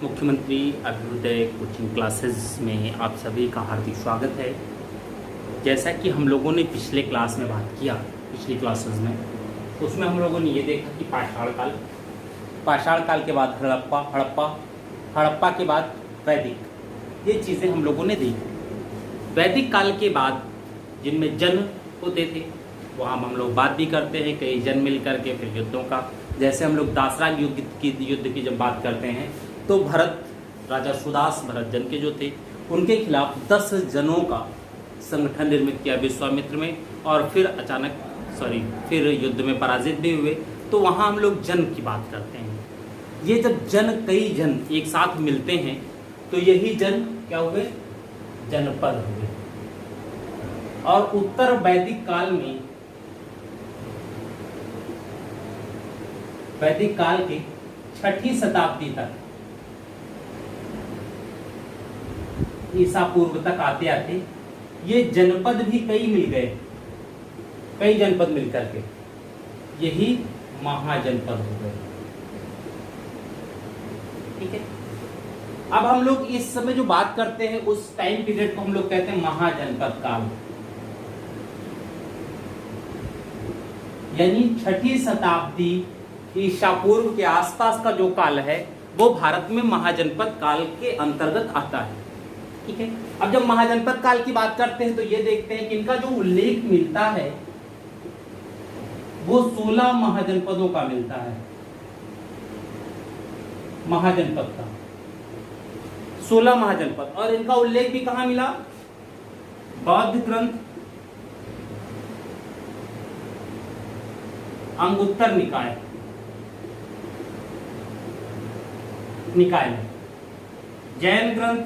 मुख्यमंत्री Abhyuday coaching classes में आप सभी का हार्दिक स्वागत है। जैसा कि हम लोगों ने पिछले क्लास में बात किया, पिछली क्लासेस में, उसमें हम लोगों ने ये देखा कि पाषाण काल के बाद हड़प्पा के बाद वैदिक, ये चीज़ें हम लोगों ने देखी। वैदिक काल के बाद जिनमें जन होते थे, वहाँ हम लोग बात भी करते हैं कई जन मिल करके फिर युद्धों का। जैसे हम लोग दासराग युद्ध की जब बात करते हैं तो राजा सुदास भरत जन के जो थे उनके खिलाफ 10 जनों का संगठन निर्मित किया विश्वामित्र में, और फिर युद्ध में पराजित भी हुए। तो वहाँ हम लोग जन की बात करते हैं। ये जब कई जन एक साथ मिलते हैं तो यही जन क्या हुए, जनपद हुए। और उत्तर वैदिक काल के 6ठी शताब्दी तक, ईसा पूर्व तक आते आते ये जनपद भी कई मिल गए, कई जनपद मिलकर के यही महाजनपद हो गए। ठीक है, अब हम लोग इस समय जो बात करते हैं उस टाइम पीरियड को हम लोग कहते हैं महाजनपद काल, यानी 6ठी शताब्दी ईसा पूर्व के आसपास का जो काल है वो भारत में महाजनपद काल के अंतर्गत आता है। ठीक है, अब जब महाजनपद काल की बात करते हैं तो ये देखते हैं कि इनका जो उल्लेख मिलता है वो 16 महाजनपदों का मिलता है। महाजनपद का 16 महाजनपद, और इनका उल्लेख भी कहां मिला, बौद्ध ग्रंथ अंगुत्तर निकाय में, जैन ग्रंथ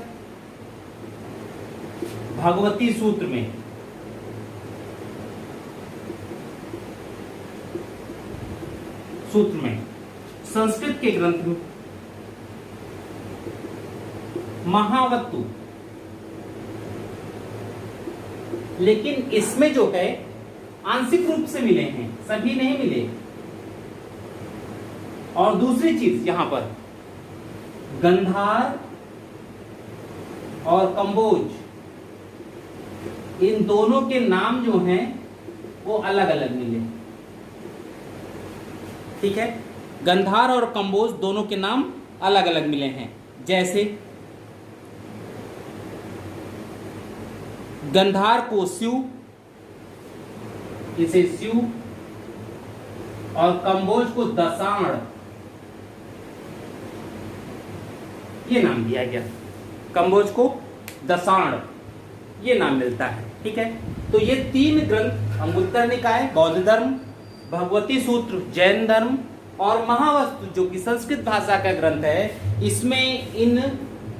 भगवती सूत्र में, संस्कृत के ग्रंथ में महावत्तु। लेकिन इसमें जो है आंशिक रूप से मिले हैं, सभी नहीं मिले। और दूसरी चीज यहां पर गंधार और कंबोज, इन दोनों के नाम जो हैं वो अलग अलग मिले। ठीक है, गंधार और कंबोज दोनों के नाम अलग अलग मिले हैं। जैसे गंधार को स्यू, इसे स्यू, और कंबोज को दसाण, ये नाम दिया गया। कंबोज को दसाण ये नाम मिलता है। ठीक है, तो ये 3 ग्रंथ अंगुत्तर निकाय बौद्ध धर्म, भगवती सूत्र जैन धर्म, और महावस्तु जो कि संस्कृत भाषा का ग्रंथ है, इसमें इन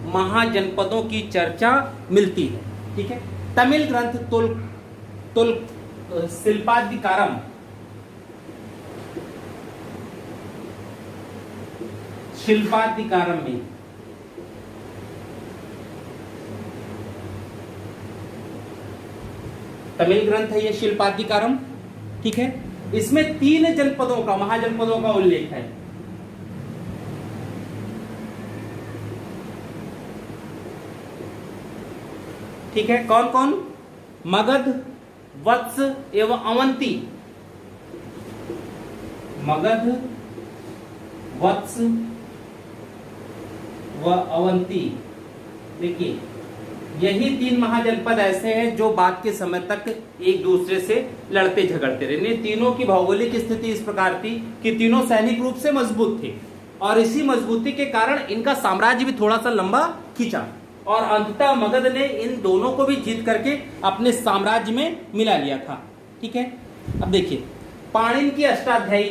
महाजनपदों की चर्चा मिलती है। ठीक है, तमिल ग्रंथ तुल शिल्पाधिकारम, में तमिल ग्रंथ है ये शिल्पाधिकारम। ठीक है, इसमें 3 जनपदों का, महाजनपदों का उल्लेख है। ठीक है, कौन कौन, मगध, वत्स एवं अवंती। मगध, वत्स व अवंती। देखिए, यही 3 महाजनपद ऐसे हैं जो बाद के समय तक एक दूसरे से लड़ते झगड़ते रहे। तीनों की भौगोलिक स्थिति इस प्रकार थी कि तीनों सैनिक रूप से मजबूत थे, और इसी मजबूती के कारण इनका साम्राज्य भी थोड़ा सा लंबा खींचा, और अंततः मगध ने इन दोनों को भी जीत करके अपने साम्राज्य में मिला लिया था। ठीक है, अब देखिए पाणिनि की अष्टाध्यायी,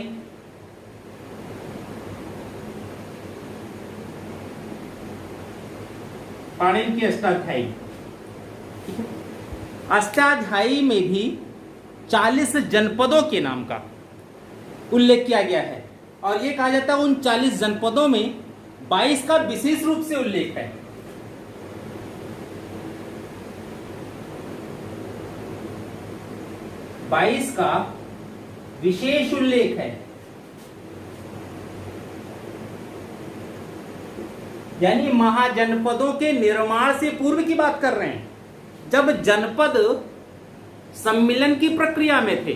ठीक है, अष्टाध्यायी में भी 40 जनपदों के नाम का उल्लेख किया गया है, और ये कहा जाता है उन 40 जनपदों में 22 का विशेष रूप से उल्लेख है। 22 का विशेष उल्लेख है। यानी महाजनपदों के निर्माण से पूर्व की बात कर रहे हैं, जब जनपद सम्मिलन की प्रक्रिया में थे,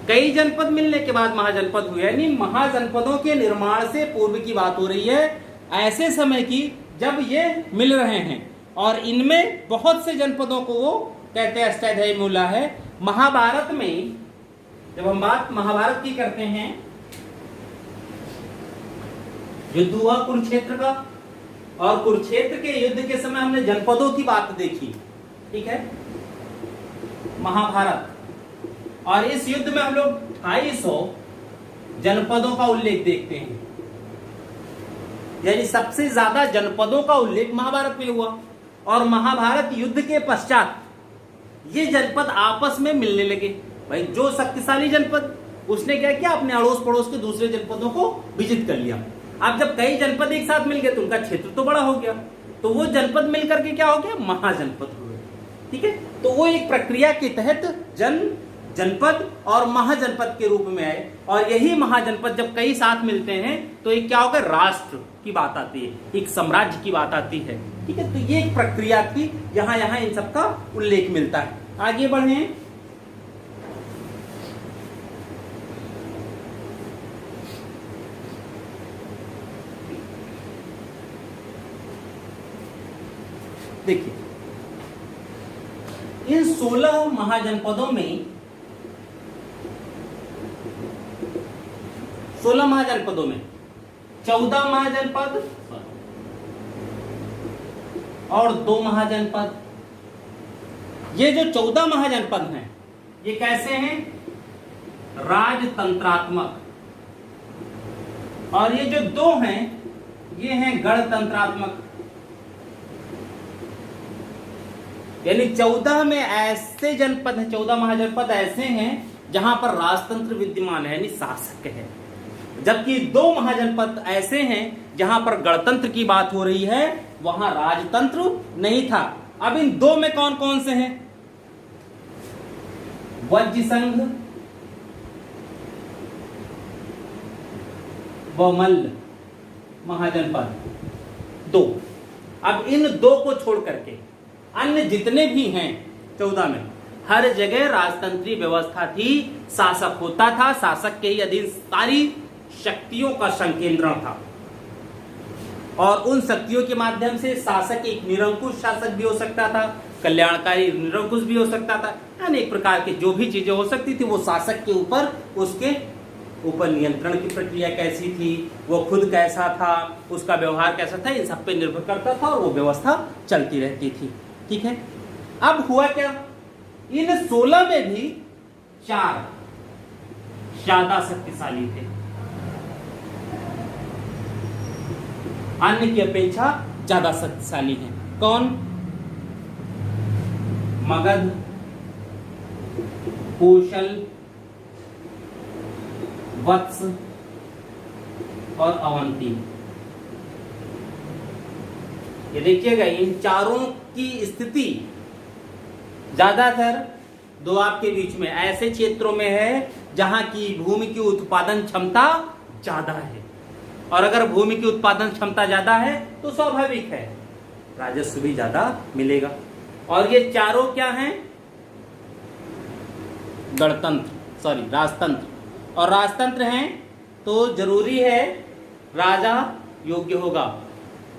कई जनपद मिलने के बाद महाजनपद हुए, यानी महाजनपदों के निर्माण से पूर्व की बात हो रही है, ऐसे समय की जब ये मिल रहे हैं और इनमें बहुत से जनपदों को वो कहते हैं अष्टाध्यायी मूला है। महाभारत में जब हम बात महाभारत की करते हैं, युद्ध हुआ कुरुक्षेत्र का, और कुरुक्षेत्र के युद्ध के समय हमने जनपदों की बात देखी, ठीक है, महाभारत। और इस युद्ध में हम लोग 250 जनपदों का उल्लेख देखते हैं, यानी सबसे ज्यादा जनपदों का उल्लेख महाभारत में हुआ। और महाभारत युद्ध के पश्चात ये जनपद आपस में मिलने लगे। भाई जो शक्तिशाली जनपद, उसने क्या किया, अपने अड़ोस पड़ोस के दूसरे जनपदों को विजित कर लिया। अब जब कई जनपद एक साथ मिल गए तो उनका क्षेत्र तो बड़ा हो गया, तो वो जनपद मिलकर के क्या हो गया, महाजनपद हो गए, ठीक है। तो वो एक प्रक्रिया के तहत जनपद और महाजनपद के रूप में आए, और यही महाजनपद जब कई साथ मिलते हैं तो एक क्या होगा, राष्ट्र की बात आती है, एक साम्राज्य की बात आती है, ठीक है। तो ये एक प्रक्रिया की यहां यहां इन सबका उल्लेख मिलता है। आगे बढ़े, देखिए इन 16 महाजनपदों में 16 महाजनपदों में 14 महाजनपद और 2 महाजनपद। ये जो 14 महाजनपद हैं, ये कैसे हैं, राजतंत्रात्मक, और ये जो 2 हैं, ये हैं गणतंत्रात्मक। यानी 14 में ऐसे जनपद हैं, 14 महाजनपद ऐसे हैं जहां पर राजतंत्र विद्यमान है, यानी शासक है, जबकि 2 महाजनपद ऐसे हैं जहां पर गणतंत्र की बात हो रही है, वहां राजतंत्र नहीं था। अब इन 2 में कौन कौन से हैं, वज्र संघ व मल्ल महाजनपद 2। अब इन 2 को छोड़ करके अन्य जितने भी हैं 14 में, हर जगह राजतंत्रीय व्यवस्था थी, शासक होता था, शासक के ही अधीन सारी शक्तियों का संकेंद्रण था, और उन शक्तियों के माध्यम से शासक एक निरंकुश शासक भी हो सकता था, कल्याणकारी निरंकुश भी हो सकता था, अनेक प्रकार की जो भी चीजें हो सकती थी वो शासक के ऊपर, उसके ऊपर नियंत्रण की प्रक्रिया कैसी थी, वो खुद कैसा था, उसका व्यवहार कैसा था, इन सब पे निर्भर करता था और वो व्यवस्था चलती रहती थी, ठीक है। अब हुआ क्या, इन 16 में भी 4 ज्यादा शक्तिशाली थे, अन्य की अपेक्षा ज्यादा शक्तिशाली हैं। कौन, मगध, कौशल, वत्स और अवंती। ये देखिएगा, इन चारों की स्थिति ज्यादातर दोआब के बीच में ऐसे क्षेत्रों में है जहां की भूमि की उत्पादन क्षमता ज्यादा है, और अगर भूमि की उत्पादन क्षमता ज्यादा है तो स्वाभाविक है राजस्व भी ज्यादा मिलेगा। और ये चारों क्या हैं, राजतंत्र, और राजतंत्र हैं तो जरूरी है राजा योग्य होगा।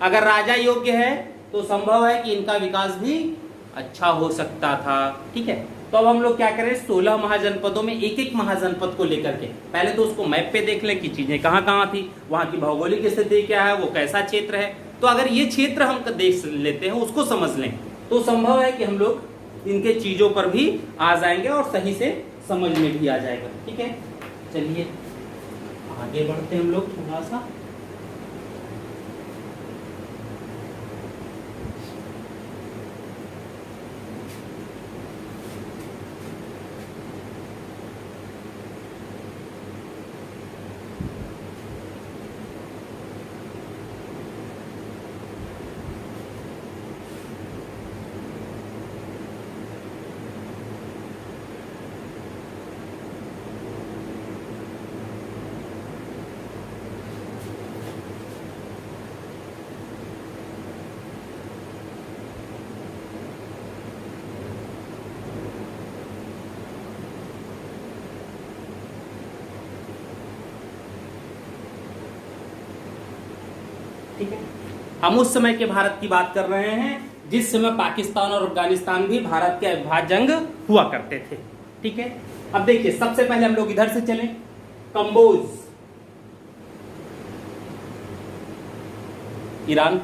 अगर राजा योग्य है तो संभव है कि इनका विकास भी अच्छा हो सकता था, ठीक है। तो अब हम लोग क्या करें, 16 महाजनपदों में एक एक महाजनपद को लेकर के पहले तो उसको मैप पे देख लें कि चीजें कहाँ कहाँ थी, वहां की भौगोलिक स्थिति क्या है, वो कैसा क्षेत्र है। तो अगर ये क्षेत्र हम देख लेते हैं, उसको समझ लें, तो संभव है कि हम लोग इनके चीजों पर भी आ जाएंगे और सही से समझ में भी आ जाएगा, ठीक है। चलिए आगे बढ़ते हैं हम लोग थोड़ा सा। ठीक है, हम उस समय के भारत की बात कर रहे हैं जिस समय पाकिस्तान और अफगानिस्तान भी भारत के अविभाज्य जंग हुआ करते थे। ठीक है, अब देखिए सबसे पहले हम लोग इधर से चलें, कंबोज ईरान।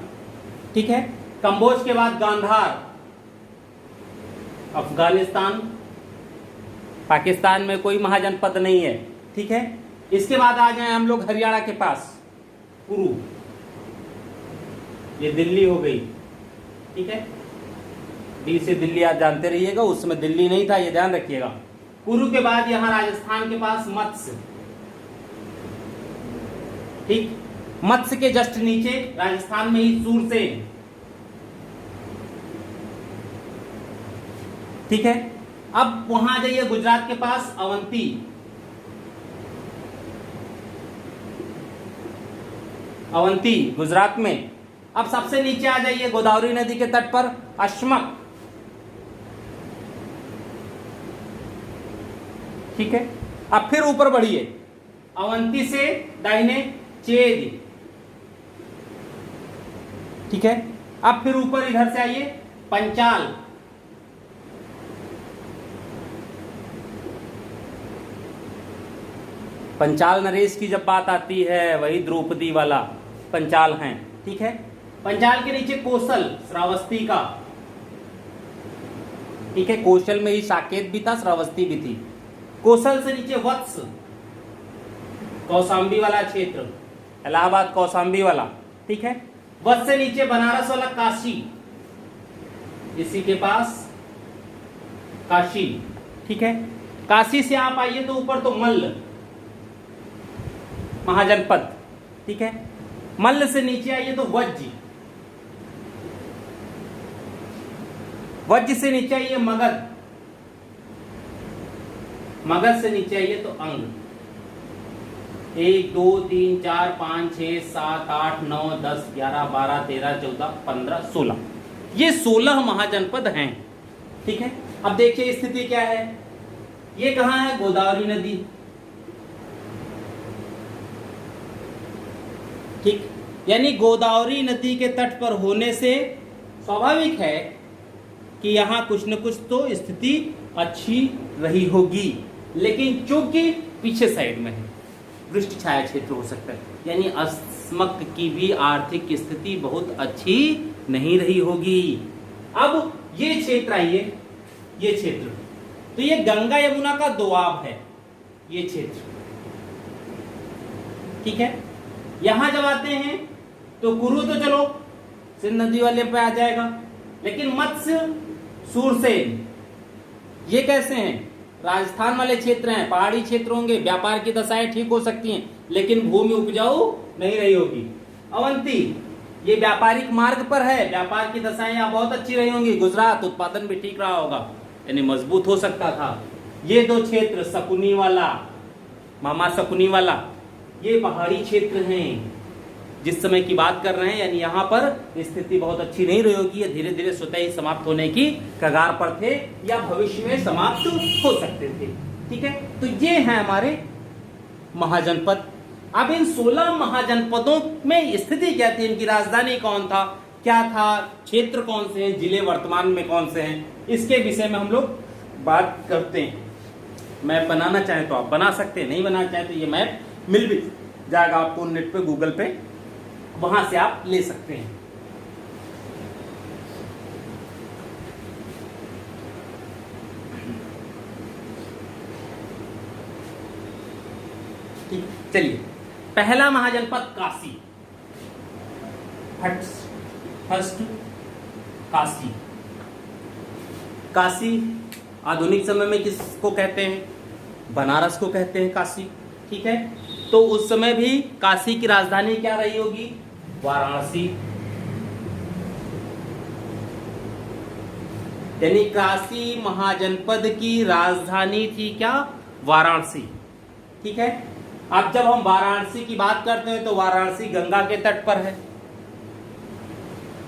ठीक है, कंबोज के बाद गांधार अफगानिस्तान, पाकिस्तान में कोई महाजनपद नहीं है। ठीक है, इसके बाद आ जाए हम लोग हरियाणा के पास, कुरु, ये दिल्ली हो गई। ठीक है, डी से दिल्ली आप जानते रहिएगा, उस समय दिल्ली नहीं था, ये ध्यान रखिएगा। कुरु के बाद यहां राजस्थान के पास मत्स्य। ठीक, मत्स्य के जस्ट नीचे राजस्थान में ही सूरसेन। ठीक है, अब वहां जाइए गुजरात के पास अवंती। अवंती गुजरात में। अब सबसे नीचे आ जाइए गोदावरी नदी के तट पर अश्मक। ठीक है, अब फिर ऊपर बढ़िए, अवंती से दाहिने चेद। ठीक है, अब फिर ऊपर इधर से आइए पंचाल। पंचाल नरेश की जब बात आती है वही द्रौपदी वाला पंचाल हैं। ठीक है, पंचाल के नीचे कौशल श्रावस्ती का। ठीक है, कौशल में ही साकेत भी था, श्रावस्ती भी थी। कौशल से नीचे वत्स, कौशाम्बी वाला क्षेत्र, इलाहाबाद कौशाम्बी वाला। ठीक है, वत्स से नीचे बनारस वाला काशी, इसी के पास काशी। ठीक है, काशी से आप आइए तो ऊपर तो मल्ल महाजनपद। ठीक है, मल्ल से नीचे आइए तो वज्ज, वज्ज से नीचे आइए मगध, मगध से नीचे आइए तो अंग। 1 2 3 4 5 6 7 8 9 10 11 12 13 14 15 16, ये 16 महाजनपद हैं। ठीक है, अब देखिए स्थिति क्या है, ये कहां है, गोदावरी नदी। ठीक, यानी गोदावरी नदी के तट पर होने से स्वाभाविक है कि यहां कुछ न कुछ तो स्थिति अच्छी रही होगी, लेकिन चूंकि पीछे साइड में है, वृष्टि छाया क्षेत्र हो सकता है, यानी अस्मक की भी आर्थिक स्थिति बहुत अच्छी नहीं रही होगी। अब ये क्षेत्र आइए, ये क्षेत्र तो ये गंगा यमुना का दोआब है, ये क्षेत्र। ठीक है, यहां जब आते हैं तो कुरु तो चलो सिंध नदी वाले पे आ जाएगा, लेकिन मत्स्य सूरसेन ये कैसे हैं, राजस्थान वाले क्षेत्र हैं, पहाड़ी क्षेत्र होंगे, व्यापार की दशाएं ठीक हो सकती हैं, लेकिन भूमि उपजाऊ नहीं रही होगी। अवंती ये व्यापारिक मार्ग पर है, व्यापार की दशाएं यहाँ बहुत अच्छी रही होंगी, गुजरात उत्पादन भी ठीक रहा होगा, यानी मजबूत हो सकता था। ये दो क्षेत्र शकुनी वाला, मामा शकुनी वाला, ये पहाड़ी क्षेत्र हैं जिस समय की बात कर रहे हैं, यानी यहाँ पर स्थिति बहुत अच्छी नहीं रही होगी, ये धीरे धीरे स्वतः ही समाप्त होने की कगार पर थे या भविष्य में समाप्त हो सकते थे। ठीक है, तो ये हैं हमारे महाजनपद। अब इन 16 महाजनपदों में स्थिति क्या थी, इनकी राजधानी कौन था, क्या था, क्षेत्र कौन से हैं, जिले वर्तमान में कौन से हैं, इसके विषय में हम लोग बात करते हैं। मैप बनाना चाहें तो आप बना सकते हैं, नहीं बनाना चाहें तो ये मैप मिल भी जाएगा आपको नेट पे, गूगल पे, वहां से आप ले सकते हैं। ठीक, चलिए पहला महाजनपद काशी, फर्स्ट काशी। काशी आधुनिक समय में किसको कहते हैं, बनारस को कहते हैं काशी। ठीक है, तो उस समय भी काशी की राजधानी क्या रही होगी, वाराणसी। यानी काशी महाजनपद की राजधानी थी क्या, वाराणसी। ठीक है, अब जब हम वाराणसी की बात करते हैं तो वाराणसी गंगा के तट पर है।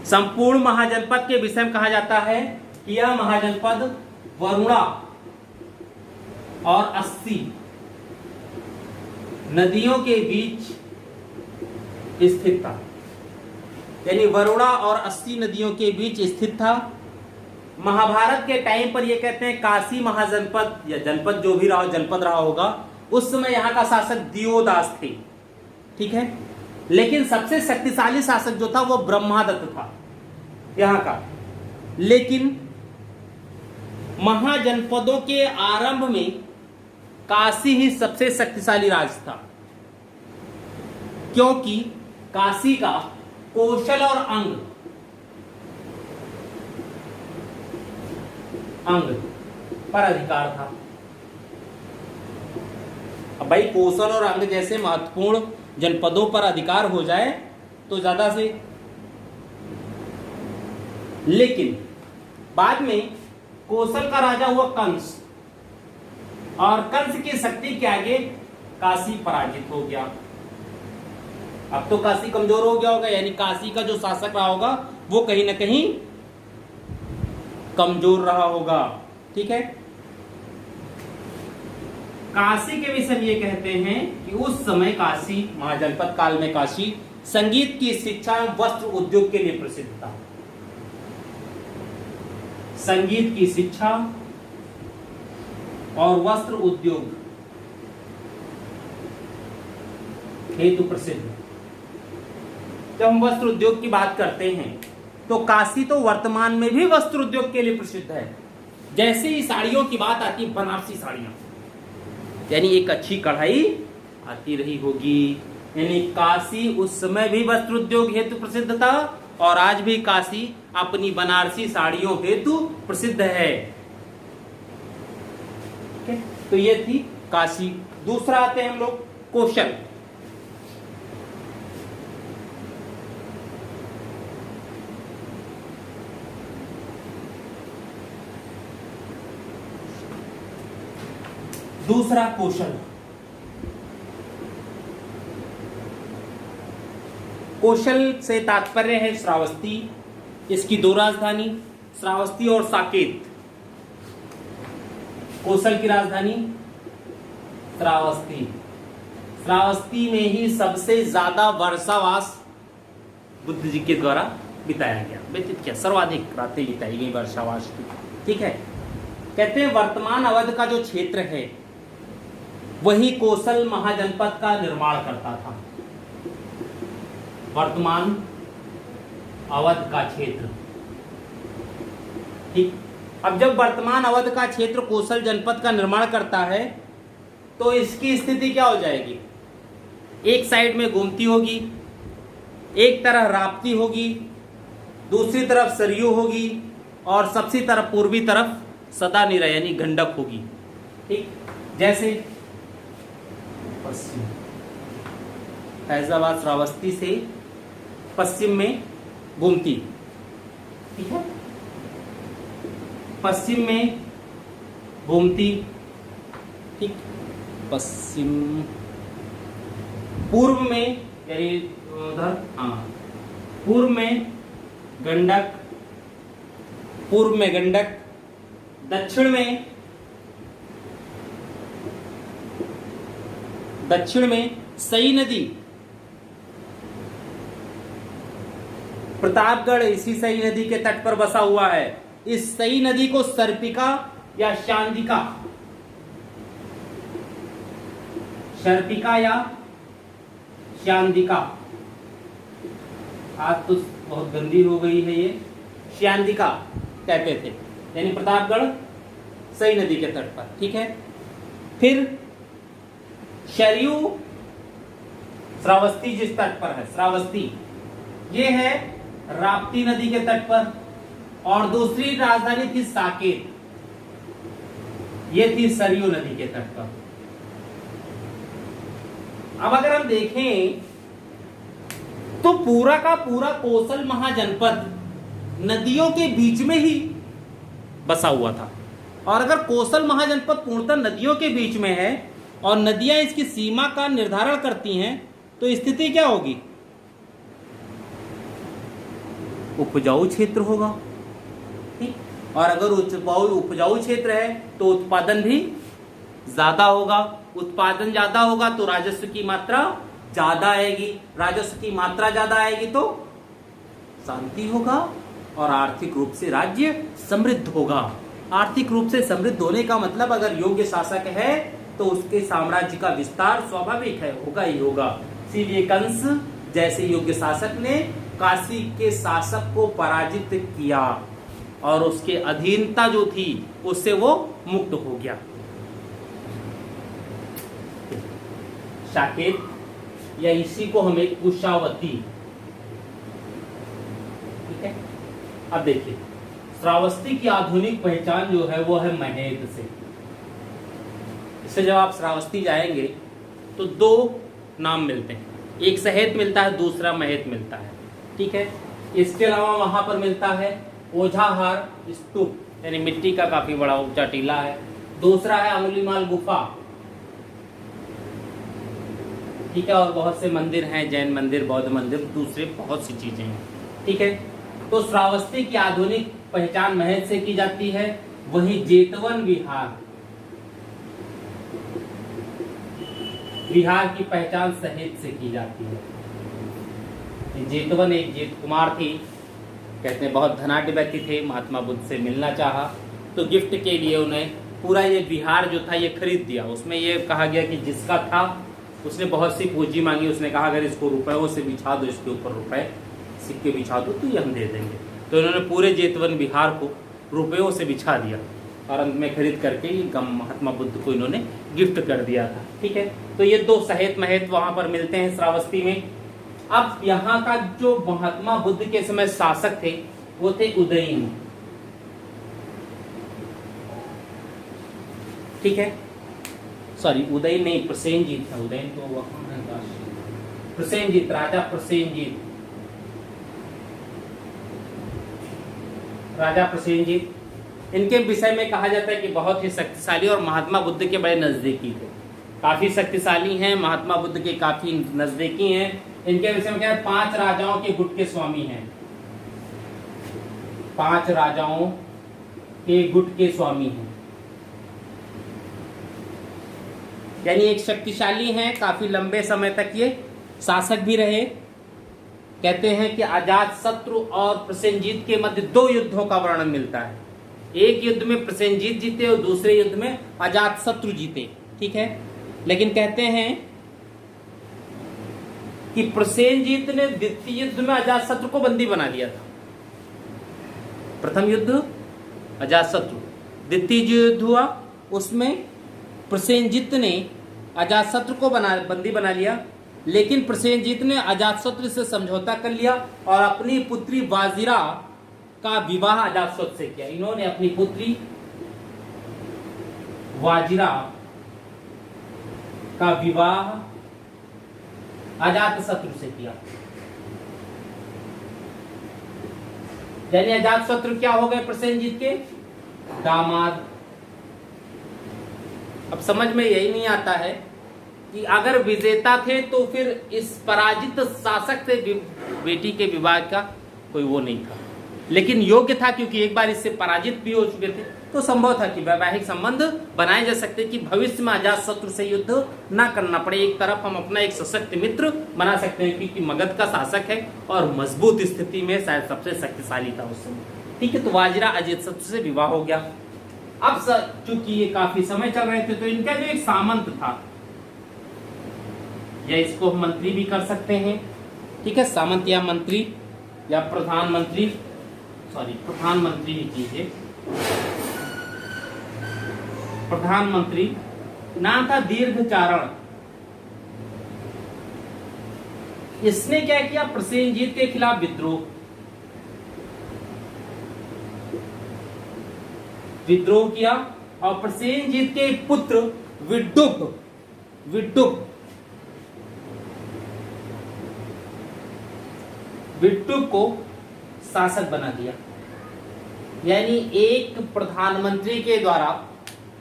संपूर्ण महाजनपद के विषय में कहा जाता है कि यह महाजनपद वरुणा और 80 नदियों के बीच स्थित था। यानी वरुणा और 80 नदियों के बीच स्थित था। महाभारत के टाइम पर ये कहते हैं काशी महाजनपद या जनपद जो भी रहा हो, जनपद रहा होगा, उस समय यहाँ का शासक दियोदास थे। ठीक है, लेकिन सबसे शक्तिशाली शासक जो था वो ब्रह्मादत्त था यहाँ का। लेकिन महाजनपदों के आरंभ में काशी ही सबसे शक्तिशाली राज्य था, क्योंकि काशी का कौशल और अंग पर अधिकार था। अब भाई कौशल और अंग जैसे महत्वपूर्ण जनपदों पर अधिकार हो जाए तो ज्यादा से, लेकिन बाद में कौशल का राजा हुआ कंस, और कंस की शक्ति के आगे काशी पराजित हो गया। अब तो काशी कमजोर हो गया होगा, यानी काशी का जो शासक रहा होगा वो कहीं ना कहीं कमजोर रहा होगा। ठीक है, काशी के विषय में ये कहते हैं कि उस समय काशी महाजनपद काल में काशी संगीत की शिक्षा एवं वस्त्र उद्योग के लिए प्रसिद्ध था। संगीत की शिक्षा और वस्त्र उद्योग हेतु प्रसिद्ध। जब हम वस्त्र उद्योग की बात करते हैं तो काशी तो वर्तमान में भी वस्त्र उद्योग के लिए प्रसिद्ध है। जैसे ही साड़ियों की बात आती है, बनारसी साड़ियां, यानी एक अच्छी कढ़ाई आती रही होगी, यानी काशी उस समय भी वस्त्र उद्योग हेतु प्रसिद्ध था और आज भी काशी अपनी बनारसी साड़ियों हेतु प्रसिद्ध है। तो ये थी काशी। दूसरा आते हैं हम लोग कौशल। दूसरा कौशल। कौशल से तात्पर्य है श्रावस्ती, इसकी दो राजधानी श्रावस्ती और साकेत। कौशल की राजधानी श्रावस्ती। श्रावस्ती में ही सबसे ज्यादा वर्षावास बुद्ध जी के द्वारा बिताया गया, व्यतीत किया, सर्वाधिक रातें बिताई गई वर्षावास की। ठीक है, कहते हैं वर्तमान अवध का जो क्षेत्र है वही कौशल महाजनपद का निर्माण करता था। वर्तमान अवध का क्षेत्र। ठीक, अब जब वर्तमान अवध का क्षेत्र कौशल जनपद का निर्माण करता है तो इसकी स्थिति क्या हो जाएगी? एक साइड में गोमती होगी, एक तरफ राप्ती होगी, दूसरी तरफ सरयू होगी और सबसे तरफ पूर्वी तरफ सदानीरा यानी गंडक होगी। ठीक, जैसे पश्चिम फैजाबाद श्रावस्ती से पश्चिम में गोमती। ठीक है, पश्चिम में गोमती। ठीक, पश्चिम पूर्व में यानी उधर, हाँ, पूर्व में गंडक, पूर्व में गंडक, दक्षिण में सई नदी। प्रतापगढ़ इसी सई नदी के तट पर बसा हुआ है। इस सई नदी को सर्पिका या शांदिका, सर्पिका या शांदिका, आज तो बहुत गंदी हो गई है ये, शांदिका कहते थे, यानी प्रतापगढ़ सई नदी के तट पर। ठीक है, फिर शरयू श्रावस्ती जिस तट पर है, श्रावस्ती ये है राप्ती नदी के तट पर, और दूसरी राजधानी थी साकेत, ये थी सरयू नदी के तट पर। अब अगर हम देखें तो पूरा का पूरा कौशल महाजनपद नदियों के बीच में ही बसा हुआ था। और अगर कौशल महाजनपद पूर्णतः नदियों के बीच में है और नदियां इसकी सीमा का निर्धारण करती हैं, तो स्थिति क्या होगी? उपजाऊ क्षेत्र होगा। ठीक, और अगर उपजाऊ क्षेत्र है तो उत्पादन भी ज्यादा होगा। उत्पादन ज्यादा होगा तो राजस्व की मात्रा ज्यादा आएगी, राजस्व की मात्रा ज्यादा आएगी तो शांति होगा और आर्थिक रूप से राज्य समृद्ध होगा। आर्थिक रूप से समृद्ध होने का मतलब अगर योग्य शासक है तो उसके साम्राज्य का विस्तार स्वाभाविक है, होगा ही होगा। इसीलिए कंस जैसे योग्य शासक ने काशी के शासक को पराजित किया और उसके अधीनता जो थी उससे वो मुक्त हो गया। साकेत या इसी को हमें कुशावती, ठीक है। अब देखिए श्रावस्ती की आधुनिक पहचान जो है वो है महेद से। इससे जब आप श्रावस्ती जाएंगे तो दो नाम मिलते हैं, एक सहेत मिलता है, दूसरा महेत मिलता है, ठीक है। इसके अलावा वहां पर मिलता है ओझाहार स्तूप, यानी मिट्टी का काफी बड़ा ऊंचा टीला है। दूसरा है अंगुलीमाल गुफा, ठीक है। और बहुत से मंदिर हैं, जैन मंदिर, बौद्ध मंदिर, दूसरे बहुत सी चीजें हैं, ठीक है। तो श्रावस्ती की आधुनिक पहचान महेत से की जाती है। वही जेतवन विहार की पहचान सहेत से की जाती है। जेतवन एक जेत कुमार थी, कहते हैं बहुत धनाढ्य व्यक्ति थे, महात्मा बुद्ध से मिलना चाहा तो गिफ्ट के लिए उन्हें पूरा ये विहार जो था ये खरीद दिया। उसमें ये कहा गया कि जिसका था उसने बहुत सी पूंजी मांगी, उसने कहा अगर इसको रुपयों से बिछा दो, इसके ऊपर रुपए सिक्के बिछा दो तो ये हम दे देंगे। तो उन्होंने पूरे जेतवन विहार को रुपयों से बिछा दिया और अंत में खरीद करके महात्मा बुद्ध को इन्होंने गिफ्ट कर दिया था, ठीक है। तो ये दो सहेत महेत वहां पर मिलते हैं श्रावस्ती में। अब यहाँ का जो महात्मा बुद्ध के समय शासक थे वो थे उदयन, ठीक है। सॉरी उदयन नहीं, प्रसेनजीत था। उदयन तो वहां प्रसेनजीत, राजा प्रसेनजीत, राजा प्रसेनजीत। इनके विषय में कहा जाता है कि बहुत ही शक्तिशाली और महात्मा बुद्ध के बड़े नजदीकी थे। काफी शक्तिशाली हैं, महात्मा बुद्ध के काफी नजदीकी हैं। इनके विषय में क्या है, 5 राजाओं के गुट के स्वामी हैं, 5 राजाओं के गुट के स्वामी हैं, यानी एक शक्तिशाली हैं। काफी लंबे समय तक ये शासक भी रहे। कहते हैं कि अजातशत्रु और प्रसेनजीत के मध्य 2 युद्धों का वर्णन मिलता है। एक युद्ध में प्रसेनजीत जीते और दूसरे युद्ध में अजातशत्रु जीते, ठीक है। लेकिन कहते हैं कि प्रसेनजीत ने द्वितीय युद्ध में अजातशत्रु को बंदी बना लिया था। प्रथम युद्ध अजातशत्रु, द्वितीय जो युद्ध हुआ उसमें प्रसेनजीत ने अजातशत्रु को बंदी बना लिया, लेकिन प्रसेनजीत ने अजातशत्रु से समझौता कर लिया और अपनी पुत्री वाजिरा का विवाह अजातशत्रु से किया। इन्होंने अपनी पुत्री वाजिरा का विवाह अजातशत्रु से किया। यानी अजातशत्रु क्या हो गए, प्रसेनजीत के दामाद। अब समझ में यही नहीं आता है कि अगर विजेता थे तो फिर इस पराजित शासक से बेटी के विवाह का कोई वो नहीं था, लेकिन योग्य था क्योंकि एक बार इससे पराजित भी हो चुके थे, तो संभव था कि वैवाहिक संबंध बनाए जा सकते कि भविष्य में अजातशत्रु से युद्ध ना करना पड़े। एक तरफ हम अपना एक सशक्त मित्र बना सकते हैं क्योंकि मगध का शासक है और मजबूत स्थिति में शायद सबसे शक्तिशाली था उस समय, ठीक है। तो वाजिरा अजातशत्रु से विवाह हो गया। अब चूंकि ये काफी समय चल रहे थे तो इनका जो एक सामंत था, या इसको हम मंत्री भी कर सकते हैं, ठीक है, सामंत या मंत्री या प्रधानमंत्री, सॉरी प्रधानमंत्री ही कीजिए, प्रधानमंत्री नाम था दीर्घचारण। इसने क्या किया, प्रसेनजीत के खिलाफ विद्रोह किया और प्रसेनजीत के पुत्र विद्युप को शासक बना दिया। यानी एक प्रधानमंत्री के द्वारा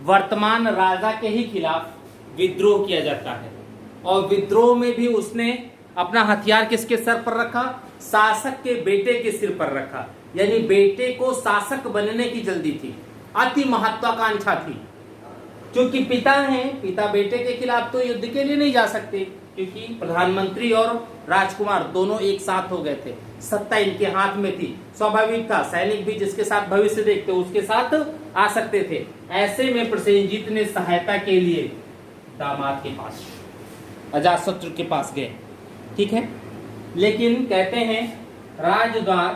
वर्तमान राजा के ही खिलाफ विद्रोह किया जाता है और विद्रोह में भी उसने अपना हथियार किसके सर पर रखा, शासक के बेटे के सिर पर रखा। यानी बेटे को शासक बनने की जल्दी थी, अति महत्वाकांक्षा थी। क्योंकि पिता हैं, पिता बेटे के खिलाफ तो युद्ध के लिए नहीं जा सकते, क्योंकि प्रधानमंत्री और राजकुमार दोनों एक साथ हो गए थे, सत्ता इनके हाथ में थी, स्वाभाविक था सैनिक भी जिसके साथ भविष्य देखते उसके साथ आ सकते थे। ऐसे में प्रसेनजीत ने सहायता के लिए दामाद के पास, अजातशत्रु के पास गए, ठीक है। लेकिन कहते हैं राजद्वार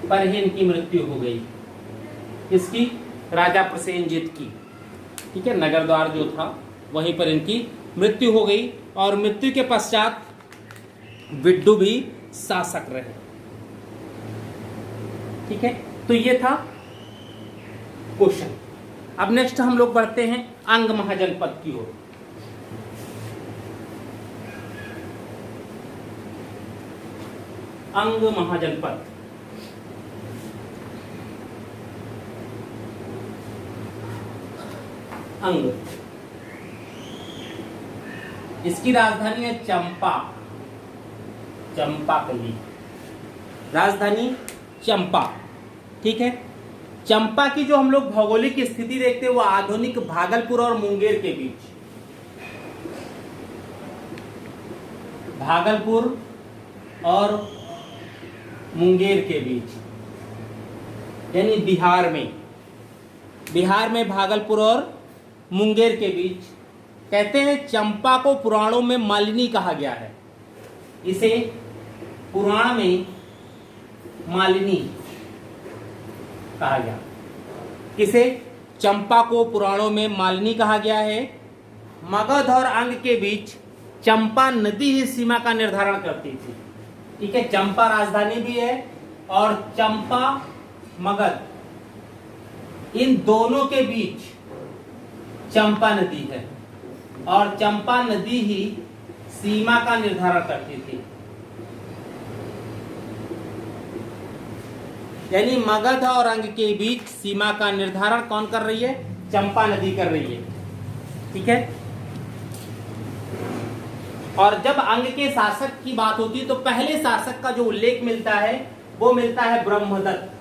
पर ही इनकी मृत्यु हो गई। इसकी राजा प्रसेनजीत की, ठीक है, नगर द्वार जो था वहीं पर इनकी मृत्यु हो गई और मृत्यु के पश्चात विड्डू भी शासक रहे, ठीक है। तो ये था क्वेश्चन। अब नेक्स्ट हम लोग बढ़ते हैं अंग महाजनपद की ओर। अंग महाजनपद, अंग, इसकी राजधानी है चंपा, चंपाकली, राजधानी चंपा, ठीक है। चंपा की जो हम लोग भौगोलिक स्थिति देखते हैं वो आधुनिक भागलपुर और मुंगेर के बीच, भागलपुर और मुंगेर के बीच, यानी बिहार में भागलपुर और मुंगेर के बीच। कहते हैं चंपा को पुराणों में मालिनी कहा गया है, इसे पुराण में मालिनी कहा गया। किसे? चंपा को पुराणों में मालिनी कहा गया है। मगध और अंग के बीच चंपा नदी ही सीमा का निर्धारण करती थी, ठीक है। चंपा राजधानी भी है और चंपा मगध, इन दोनों के बीच चंपा नदी है और चंपा नदी ही सीमा का निर्धारण करती थी। यानी मगध और अंग के बीच सीमा का निर्धारण कौन कर रही है? चंपा नदी कर रही है, ठीक है। और जब अंग के शासक की बात होती है तो पहले शासक का जो उल्लेख मिलता है वो मिलता है ब्रह्मदत्त।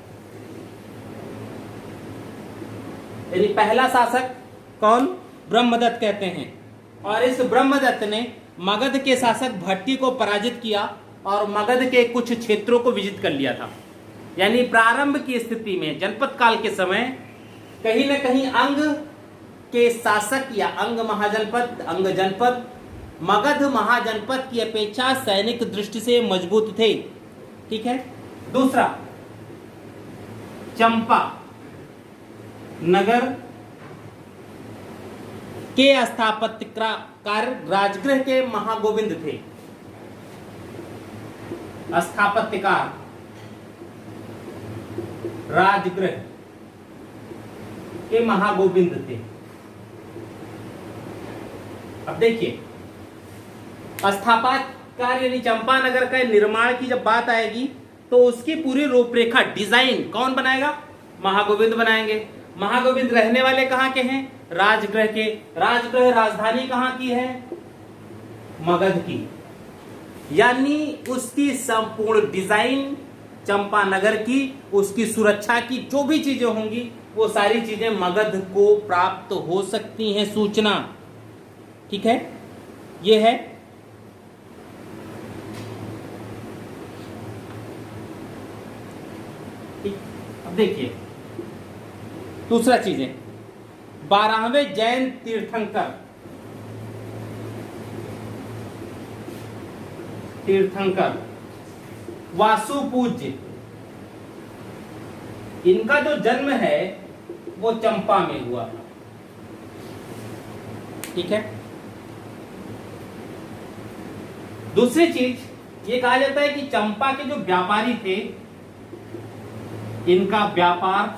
यानी पहला शासक कौन? ब्रह्मदत्त कहते हैं। और इस ब्रह्मदत्त ने मगध के शासक भट्टी को पराजित किया और मगध के कुछ क्षेत्रों को विजित कर लिया था। यानी प्रारंभ की स्थिति में जनपद काल के समय कहीं न कहीं अंग के शासक या अंग महाजनपद, अंग जनपद मगध महाजनपद की अपेक्षा सैनिक दृष्टि से मजबूत थे, ठीक है। दूसरा, चंपा नगर के स्थापत्यकार राजगृह के महागोविंद थे। स्थापत्यकार राजगृह के महागोविंद थे। अब देखिए, स्थापत्यकार यानी चंपा नगर का निर्माण की जब बात आएगी तो उसकी पूरी रूपरेखा, डिजाइन कौन बनाएगा? महागोविंद बनाएंगे। महागोविंद रहने वाले कहाँ के हैं? राजगृह के। राजगृह राजधानी कहाँ की है? मगध की। यानी उसकी संपूर्ण डिजाइन चंपा नगर की, उसकी सुरक्षा की जो भी चीजें होंगी वो सारी चीजें मगध को प्राप्त हो सकती हैं सूचना, ठीक है। ये है ठीक। अब देखिए दूसरा चीज है 12वें जैन तीर्थंकर वासु पूज्य, इनका जो जन्म है वो चंपा में हुआ था, ठीक है। दूसरी चीज ये कहा जाता है कि चंपा के जो व्यापारी थे इनका व्यापार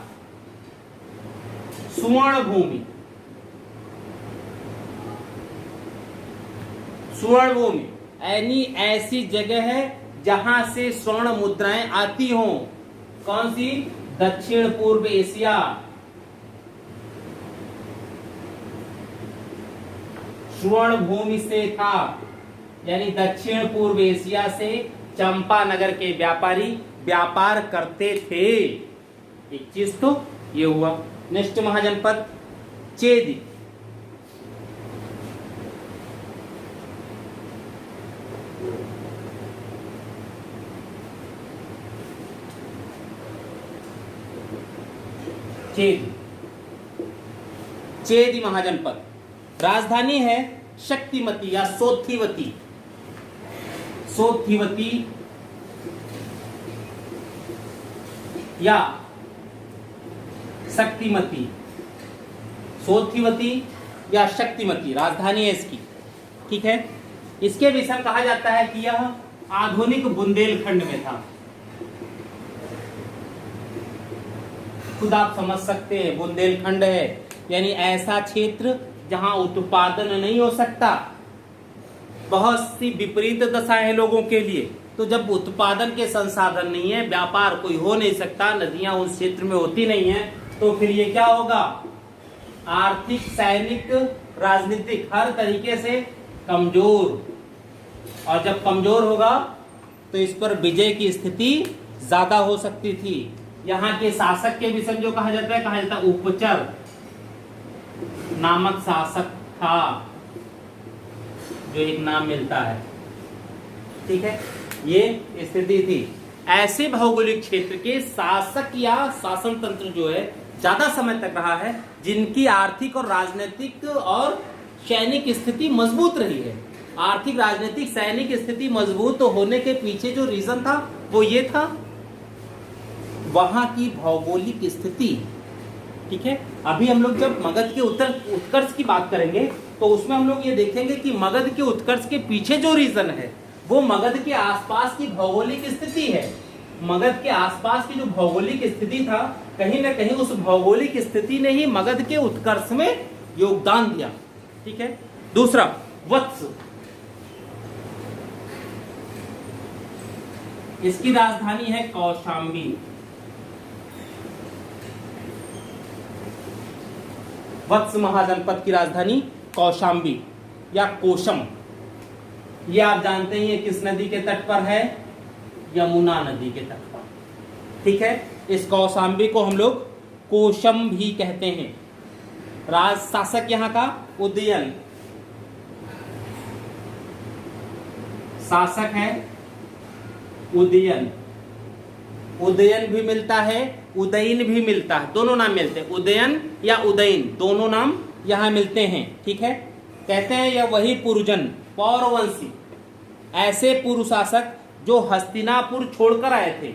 सुवर्ण भूमि यानी ऐसी जगह है जहां से स्वर्ण मुद्राएं आती हों। कौन सी? दक्षिण पूर्व एशिया। स्वर्ण भूमि से था, यानी दक्षिण पूर्व एशिया से चंपा नगर के व्यापारी व्यापार करते थे। एक चीज तो ये हुआ। नेक्स्ट महाजनपद चेदी। चेद, चेद महाजनपद। राजधानी है शक्तिमती या सोथिवती, सोथिवती या शक्तिमती, सोथिवती या शक्तिमती राजधानी है इसकी। ठीक है, इसके विषय में कहा जाता है कि यह आधुनिक बुंदेलखंड में था। खुद आप समझ सकते हैं, बुंदेलखंड है यानी ऐसा क्षेत्र जहां उत्पादन नहीं हो सकता, बहुत सी विपरीत दशाएं हैं लोगों के लिए। तो जब उत्पादन के संसाधन नहीं है, व्यापार कोई हो नहीं सकता, नदियां उस क्षेत्र में होती नहीं है, तो फिर ये क्या होगा? आर्थिक, सैनिक, राजनीतिक हर तरीके से कमजोर। और जब कमजोर होगा तो इस पर विजय की स्थिति ज्यादा हो सकती थी। यहाँ के शासक के विषय में जो कहा जाता है उपचर नामक शासक था, जो एक नाम मिलता है। ठीक है, ये स्थिति थी। ऐसे भौगोलिक क्षेत्र के शासक या शासन तंत्र जो है ज्यादा समय तक रहा है, जिनकी आर्थिक और राजनीतिक और सैनिक स्थिति मजबूत रही है। आर्थिक, राजनीतिक, सैनिक स्थिति मजबूत होने के पीछे जो रीजन था वो ये था, वहां की भौगोलिक स्थिति। ठीक है, अभी हम लोग जब मगध के उत्कर्ष की बात करेंगे तो उसमें हम लोग ये देखेंगे कि मगध के उत्कर्ष के पीछे जो रीजन है वो मगध के आसपास की भौगोलिक स्थिति है। मगध के आसपास की जो भौगोलिक स्थिति था, कहीं ना कहीं उस भौगोलिक स्थिति ने ही मगध के उत्कर्ष में योगदान दिया। ठीक है, दूसरा वत्स, इसकी राजधानी है कौशाम्बी। वत्स महाजनपद की राजधानी कौशाम्बी या कोशम। ये आप जानते हैं ये किस नदी के तट पर है? यमुना नदी के तट पर। ठीक है, इस कौशाम्बी को हम लोग कोशम भी कहते हैं। राज शासक यहाँ का उदयन, शासक है उदयन। उदयन भी मिलता है, उदयन भी मिलता है, दोनों नाम मिलते हैं। उदयन या उदयन दोनों नाम यहाँ मिलते हैं। ठीक है, कहते हैं यह वही पुरुजन, पौरवंशी, ऐसे पूर्व शासक जो हस्तिनापुर छोड़कर आए थे।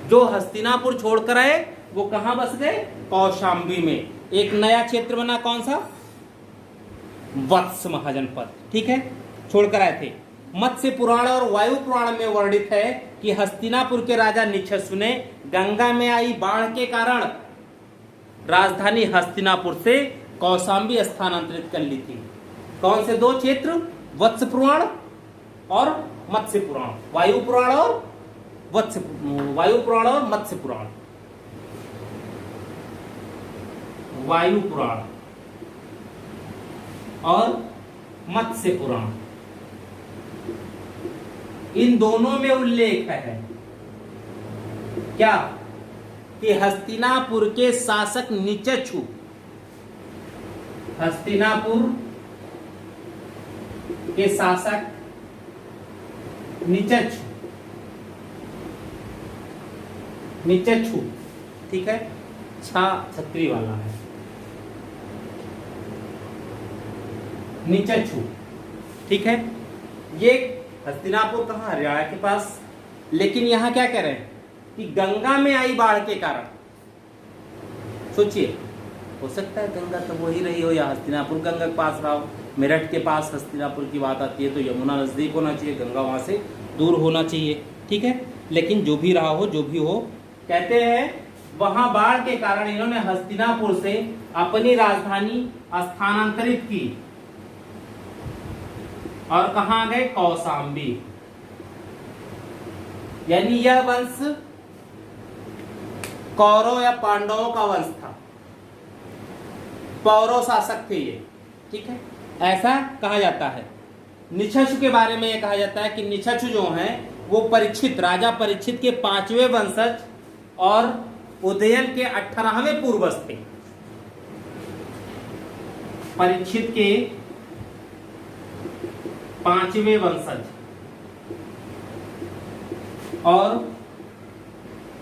जो हस्तिनापुर छोड़कर आए वो कहां बस गए? कौशाम्बी में। एक नया क्षेत्र बना, कौन सा? वत्स महाजनपद। ठीक है, छोड़कर आए थे। मत्स्य पुराण और वायु पुराण में वर्णित है कि हस्तिनापुर के राजा निच्छसु ने गंगा में आई बाढ़ के कारण राजधानी हस्तिनापुर से कौशाम्बी स्थानांतरित कर ली थी। कौन से दो क्षेत्र? वत्स पुराण और मत्स्य पुराण। वायु पुराण और वायु पुराण और मत्स्य पुराण। वायु पुराण और मत्स्य पुराण, इन दोनों में उल्लेख है क्या? कि हस्तिनापुर के शासक निच्छसु, हस्तिनापुर के शासक निच्छसु, ठीक है, छत्री वाला है, निच्छसु। ठीक है, ये हस्तिनापुर कहाँ? हरियाणा के पास। लेकिन यहां क्या कह रहे हैं कि गंगा में आई बाढ़ के कारण। सोचिए, हो सकता है गंगा तो वही रही हो या हस्तिनापुर गंगा के पास रहा हो। मेरठ के पास हस्तिनापुर की बात आती है तो यमुना नजदीक होना चाहिए, गंगा वहां से दूर होना चाहिए। ठीक है, लेकिन जो भी रहा हो, जो भी हो, कहते हैं वहां बाढ़ के कारण इन्होंने हस्तिनापुर से अपनी राजधानी स्थानांतरित की और कहां गए? कौशाम्बी। यानी यह वंश कौरव या पांडवों का वंश था, पौरव शासक थे ये। ठीक है, ऐसा कहा जाता है। निच्छसु के बारे में यह कहा जाता है कि निच्छसु जो हैं वो परीक्षित, राजा परीक्षित के 5वें वंशज और उदयन के 18वें पूर्वज थे। परीक्षित के 5वें वंशज और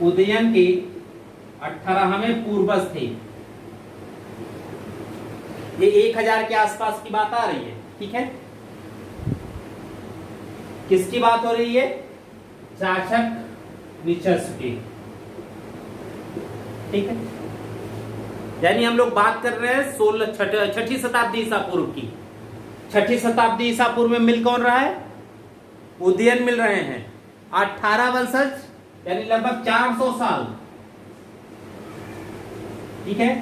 उदयन के 18वें पूर्वज थे। ये 1000 के आसपास की बात आ रही है, ठीक है। किसकी बात हो रही है? चाशक निचस्व की, ठीक है। यानी हम लोग बात कर रहे हैं छठी शताब्दी ईसा पूर्व की। छठी शताब्दी ईसा पूर्व में मिल कौन रहा है? उदयन मिल रहे हैं। 18 वंशज यानी लगभग 400 साल, ठीक है।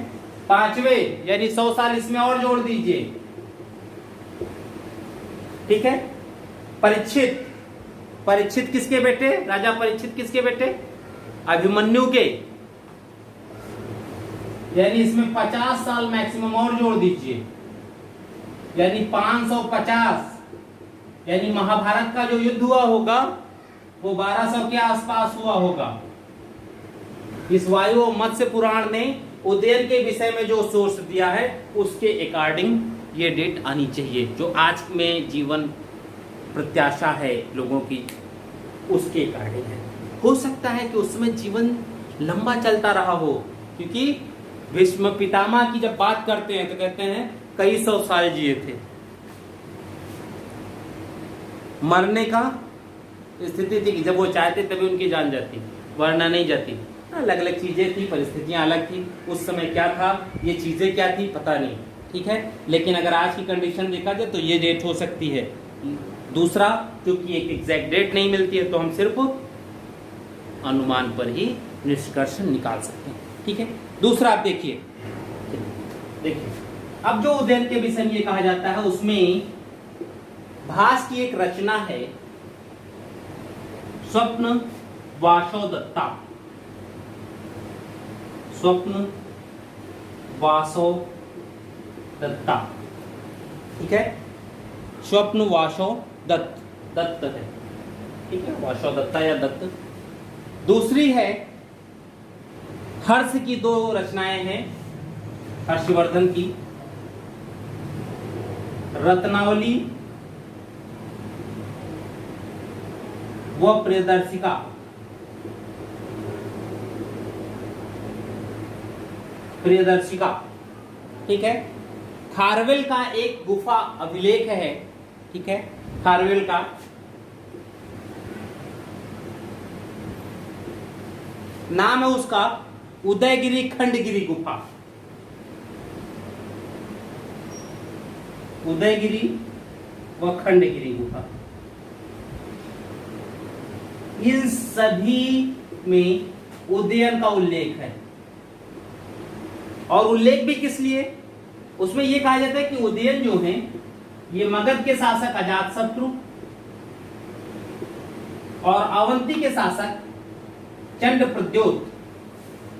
5वें यानी 100 साल इसमें और जोड़ दीजिए, ठीक है। परीक्षित, परीक्षित किसके बेटे? राजा परीक्षित किसके बेटे? अभिमन्यु के, यानी इसमें 50 साल मैक्सिमम और जोड़ दीजिए, यानी 550। यानी महाभारत का जो युद्ध हुआ होगा वो 1200 के आसपास हुआ होगा। इस वायु और मत्स्य पुराण ने उदयन के विषय में जो सोर्स दिया है उसके अकॉर्डिंग ये डेट आनी चाहिए। जो आज में जीवन प्रत्याशा है लोगों की उसके अकॉर्डिंग है। हो सकता है कि उसमें जीवन लंबा चलता रहा हो, क्योंकि भीष्म पितामह की जब बात करते हैं तो कहते हैं कई 100 साल जिए थे। मरने का स्थिति थी कि जब वो चाहते तभी उनकी जान जाती, वरना नहीं जाती। अलग अलग चीजें थी, परिस्थितियां अलग थी, उस समय क्या था, ये चीजें क्या थी पता नहीं, ठीक है। लेकिन अगर आज की कंडीशन देखा जाए तो ये डेट हो सकती है। दूसरा, क्योंकि एक एग्जैक्ट डेट नहीं मिलती है तो हम सिर्फ अनुमान पर ही निष्कर्ष निकाल सकते हैं, ठीक है। दूसरा आप देखिए, अब जो उदयन के विषय में ये कहा जाता है उसमें भास की एक रचना है, स्वप्न वासोदत्ता। स्वप्न वासोदत्ता, ठीक है। स्वप्न वासोदत्त, दत्त है, ठीक है, वासोदत्ता या दत्त। दूसरी है हर्ष की 2 रचनाएं हैं, हर्षवर्धन की रत्नावली व प्रियदर्शिका। प्रियदर्शिका, ठीक है। खारवेल का एक गुफा अभिलेख है, ठीक है। खारवेल का नाम है उसका उदयगिरी खंडगिरी गुफा। उदयगिरी व खंडगिरी गुफा, इन सभी में उदयन का उल्लेख है। और उल्लेख भी किस लिए? उसमें यह कहा जाता है कि उदयन जो है ये मगध के शासक अजातशत्रु और अवंती के शासक चंड प्रद्योत,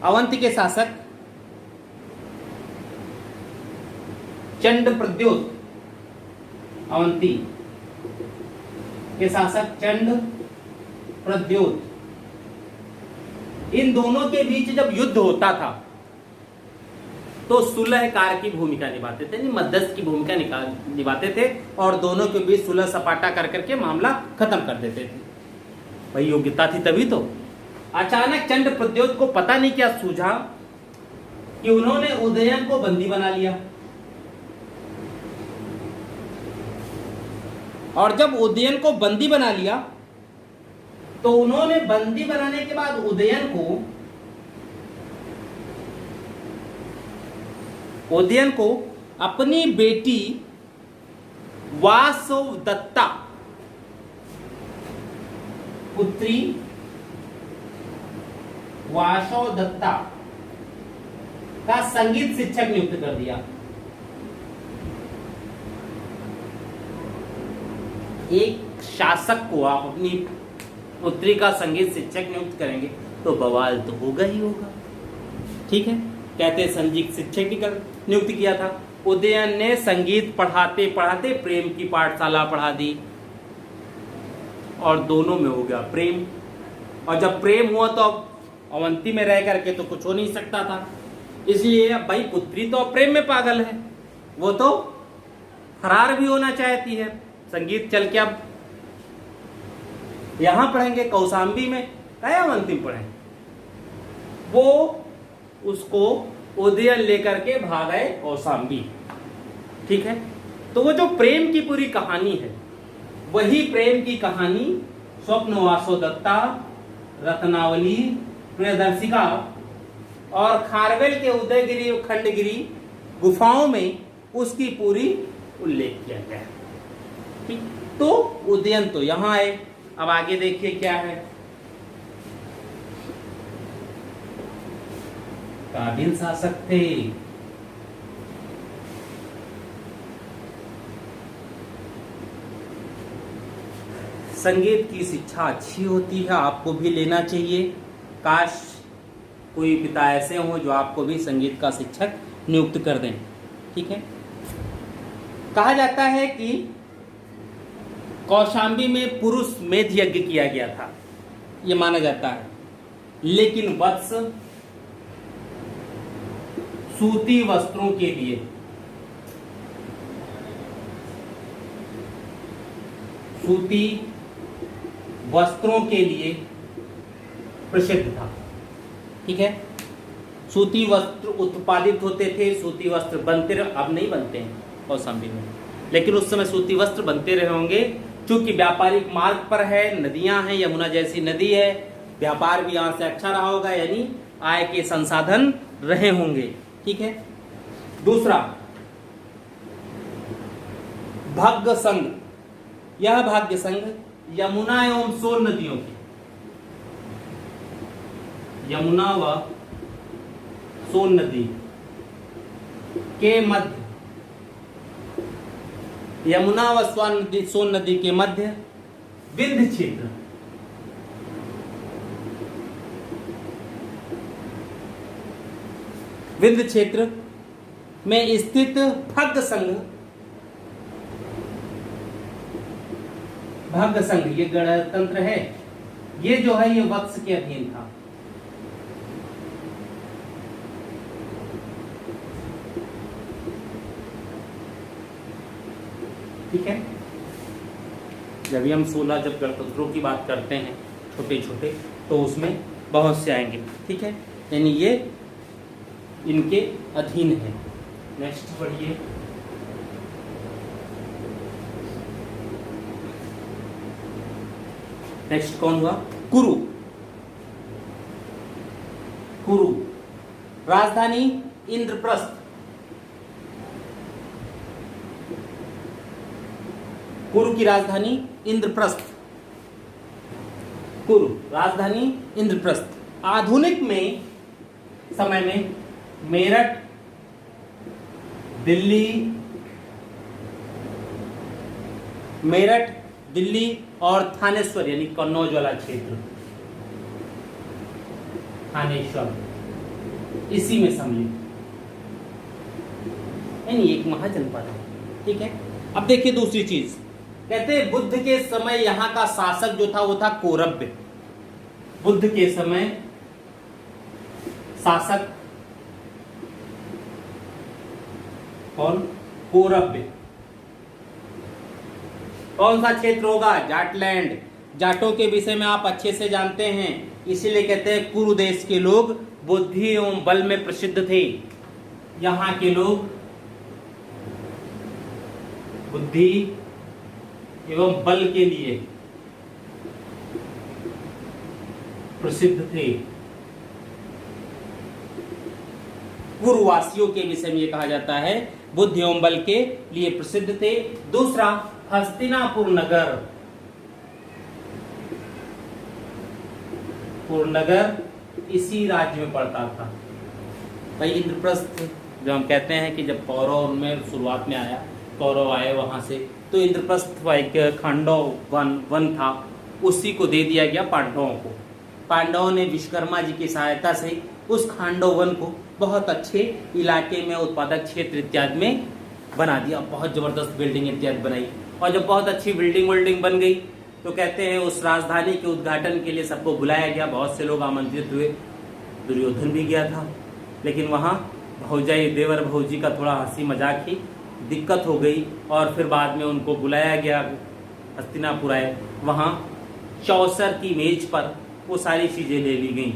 अवंती के शासक चंड प्रद्योत, अवंती के शासक चंड प्रद्योत, इन दोनों के बीच जब युद्ध होता था तो सुलहकार की भूमिका निभाते थे, मध्यस्थ की भूमिका निभाते थे और दोनों के बीच सुलह सपाटा कर करके मामला खत्म कर देते थे। भाई योग्यता थी तभी तो। अचानक चंड प्रद्योत को पता नहीं क्या सूझा कि उन्होंने उदयन को बंदी बना लिया, और जब उदयन को बंदी बना लिया तो उन्होंने बंदी बनाने के बाद उदयन को अपनी बेटी वासोदत्ता, पुत्री वासोदत्ता का संगीत शिक्षक नियुक्त कर दिया। एक शासक को आप अपनी पुत्री का संगीत शिक्षक नियुक्त करेंगे तो बवाल तो होगा ही होगा, ठीक है। कहते हैं संगीत शिक्षक नियुक्त किया था। उदयन ने संगीत पढ़ाते पढ़ाते प्रेम की पाठशाला पढ़ा दी और दोनों में हो गया प्रेम। और जब प्रेम हुआ तो अब अवंती में रह करके तो कुछ हो नहीं सकता था, इसलिए अब भाई पुत्री तो प्रेम में पागल है, वो तो फरार भी होना चाहती है। संगीत चल के अब यहां पढ़ेंगे कौशाम्बी में, क्या अवंती में पढ़ें। वो उसको उदयन लेकर के भागे कौशाम्बी। ठीक है, तो वो जो प्रेम की पूरी कहानी है, वही प्रेम की कहानी स्वप्न वासोदत्ता, रत्नावली, प्रियदर्शिका और खारवेल के उदयगिरी और खंडगिरी गुफाओं में उसकी पूरी उल्लेख किया गया है। ठीक, तो उदयन तो यहां है। अब आगे देखिए क्या है। काबिल शासक थे। संगीत की शिक्षा अच्छी होती है, आपको भी लेना चाहिए। काश कोई पिता ऐसे हों जो आपको भी संगीत का शिक्षक नियुक्त कर दें। ठीक है, कहा जाता है कि कौशाम्बी में पुरुष मेध यज्ञ किया गया था, यह माना जाता है, लेकिन वत्स सूती वस्त्रों के लिए, सूती वस्त्रों के लिए प्रसिद्ध था। ठीक है, सूती वस्त्र उत्पादित होते थे, सूती वस्त्र बनते रहे। अब नहीं बनते हैं कौशाम्बी में, लेकिन उस समय सूती वस्त्र बनते रहे होंगे। चूंकि व्यापारिक मार्ग पर है, नदियां हैं, यमुना जैसी नदी है, व्यापार भी यहां से अच्छा रहा होगा, यानी आय के संसाधन रहे होंगे। ठीक है, दूसरा भाग्य संघ। यह भाग्य संघ यमुना एवं सोन नदियों की, यमुना व सोन नदी के मध्य, यमुना व सोन नदी के मध्य विंध्य क्षेत्र, विंध्य क्षेत्र में स्थित भग्ग संघ, भग्ग संघ ये गणतंत्र है, ये जो है ये वत्स के अधीन था। ठीक है, जब हम 16 जब गणतंत्रों की बात करते हैं छोटे छोटे, तो उसमें बहुत से आएंगे। ठीक है, यानी ये इनके अधीन है। नेक्स्ट पढ़िए। नेक्स्ट कौन हुआ? कुरु। कुरु राजधानी इंद्रप्रस्थ। कुरु की राजधानी इंद्रप्रस्थ। कुरु राजधानी इंद्रप्रस्थ। आधुनिक में समय में मेरठ, दिल्ली, मेरठ, दिल्ली और थानेश्वर यानी कन्नौज वाला क्षेत्र, थानेश्वर इसी में सम्मिलित, यानी एक महाजनपद है। ठीक है, अब देखिए दूसरी चीज, कहते हैं बुद्ध के समय यहां का शासक जो था वो था कौरव्य। बुद्ध के समय शासक कौन? कौरव्य। कौन सा क्षेत्र होगा? जाटलैंड। जाटों के विषय में आप अच्छे से जानते हैं, इसीलिए कहते हैं कुरु देश के लोग बुद्धि एवं बल में प्रसिद्ध थे। यहां के लोग बुद्धि एवं बल के लिए प्रसिद्ध थे। कुरुवासियों के विषय में यह कहा जाता है बुद्धि एवं बल के लिए प्रसिद्ध थे। दूसरा हस्तिनापुर नगर। पुरनगर इसी राज्य में पड़ता था। भाई इंद्रप्रस्थ जो हम कहते हैं कि जब कौरव में शुरुआत में आया, कौरव आए वहां से, तो इंद्रप्रस्थ एक खांडव वन था, उसी को दे दिया गया पांडवों को। पांडवों ने विश्वकर्मा जी की सहायता से उस खांडव वन को बहुत अच्छे इलाके में, उत्पादक क्षेत्र इत्यादि में बना दिया। बहुत जबरदस्त बिल्डिंग इत्यादि बनाई, और जब बहुत अच्छी बिल्डिंग बन गई तो कहते हैं उस राजधानी के उद्घाटन के लिए सबको बुलाया गया। बहुत से लोग आमंत्रित हुए, दुर्योधन भी गया था, लेकिन वहाँ भौजाई देवर भौजी का थोड़ा हंसी मजाक ही दिक्कत हो गई, और फिर बाद में उनको बुलाया गया, हस्तिनापुर आए। वहाँ चौसर की मेज पर वो सारी चीजें ले ली गई।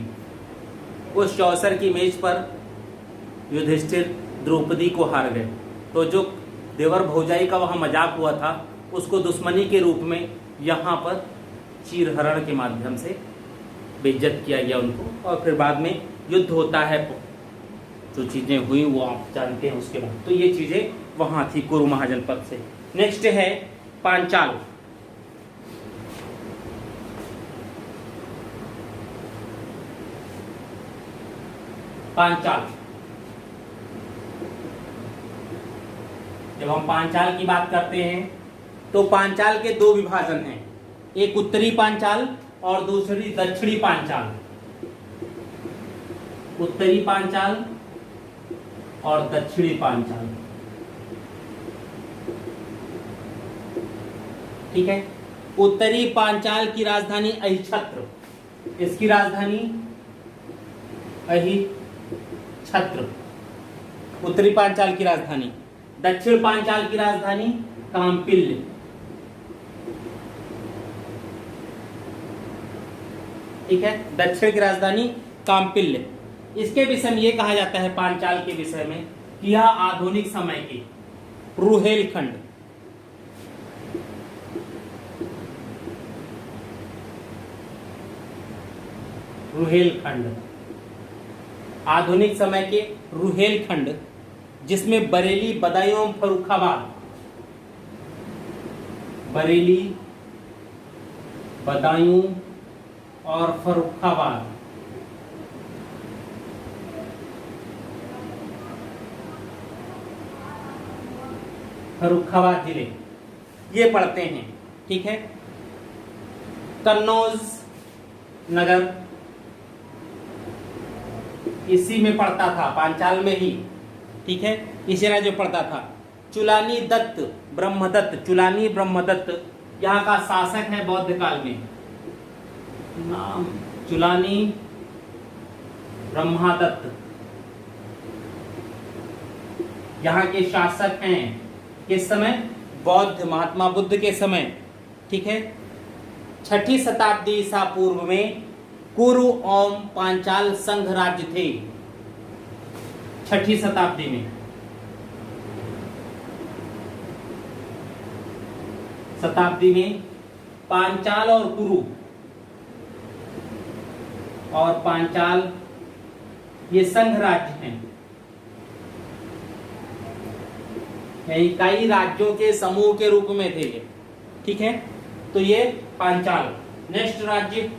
उस चौसर की मेज पर युधिष्ठिर द्रौपदी को हार गए, तो जो देवर भौजाई का वहाँ मजाक हुआ था उसको दुश्मनी के रूप में यहाँ पर चीरहरण के माध्यम से बेइज्जत किया गया उनको, और फिर बाद में युद्ध होता है, जो चीज़ें हुई वो आप जानते हैं उसके बाद। तो ये चीज़ें वहाँ थी कुरु महाजनपद से। नेक्स्ट है पांचाल। पांचाल, जब हम पांचाल की बात करते हैं तो पांचाल के दो विभाजन हैं, एक उत्तरी पांचाल और दूसरी दक्षिणी पांचाल। उत्तरी पांचाल और दक्षिणी पांचाल, ठीक है। उत्तरी पांचाल की राजधानी अहिछत्र, इसकी राजधानी अहिछत्र, उत्तरी पांचाल की राजधानी। दक्षिण पांचाल की राजधानी काम्पिल्य, ठीक है। दक्षिण की राजधानी काम्पिल्य। इसके विषय में यह कहा जाता है पांचाल के विषय में कि यह आधुनिक समय की रुहेलखंड, रुहेलखंड, आधुनिक समय के रुहेलखंड, जिसमें बरेली, बदायूं, फर्रुखाबाद, बरेली, बदायूं और फर्रुखाबाद, फर्रुखाबाद जिले ये पड़ते हैं, ठीक है। कन्नौज नगर इसी में पड़ता था, पांचाल में ही, ठीक है, इसी राज्य में पड़ता था। चुलानी दत्त ब्रह्मदत्त, चुलानी ब्रह्मदत्त यहाँ का शासक है बौद्ध काल में, नाम चुलानी ब्रह्मदत्त यहाँ के शासक हैं। किस समय? बौद्ध, महात्मा बुद्ध के समय, ठीक है। 6ठी शताब्दी ईसा पूर्व में कुरु और पांचाल संघ राज्य थे। 6ठी शताब्दी में, पांचाल और कुरु और पांचाल ये संघ राज्य हैं, कई राज्यों के समूह के रूप में थे ये, ठीक है। तो ये पांचाल। नेक्स्ट राज्य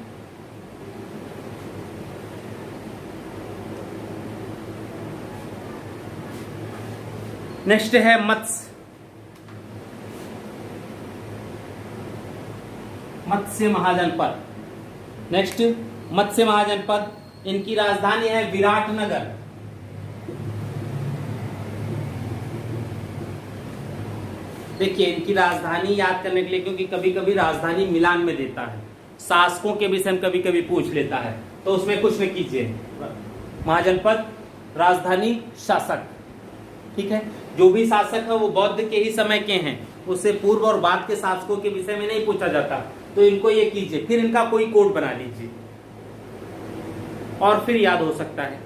नेक्स्ट है मत्स्य, मत्स्य महाजनपद। नेक्स्ट मत्स्य महाजनपद, इनकी राजधानी है विराटनगर। देखिए इनकी राजधानी याद करने के लिए, क्योंकि कभी कभी राजधानी मिलान में देता है, शासकों के विषय में कभी कभी पूछ लेता है, तो उसमें कुछ न कीजिए। महाजनपद राजधानी शासक, ठीक है। जो भी शासक है वो बौद्ध के ही समय के हैं, उससे पूर्व और बाद के शासकों के विषय में नहीं पूछा जाता, तो इनको ये कीजिए, फिर इनका कोई कोड बना लीजिए और फिर याद हो सकता है,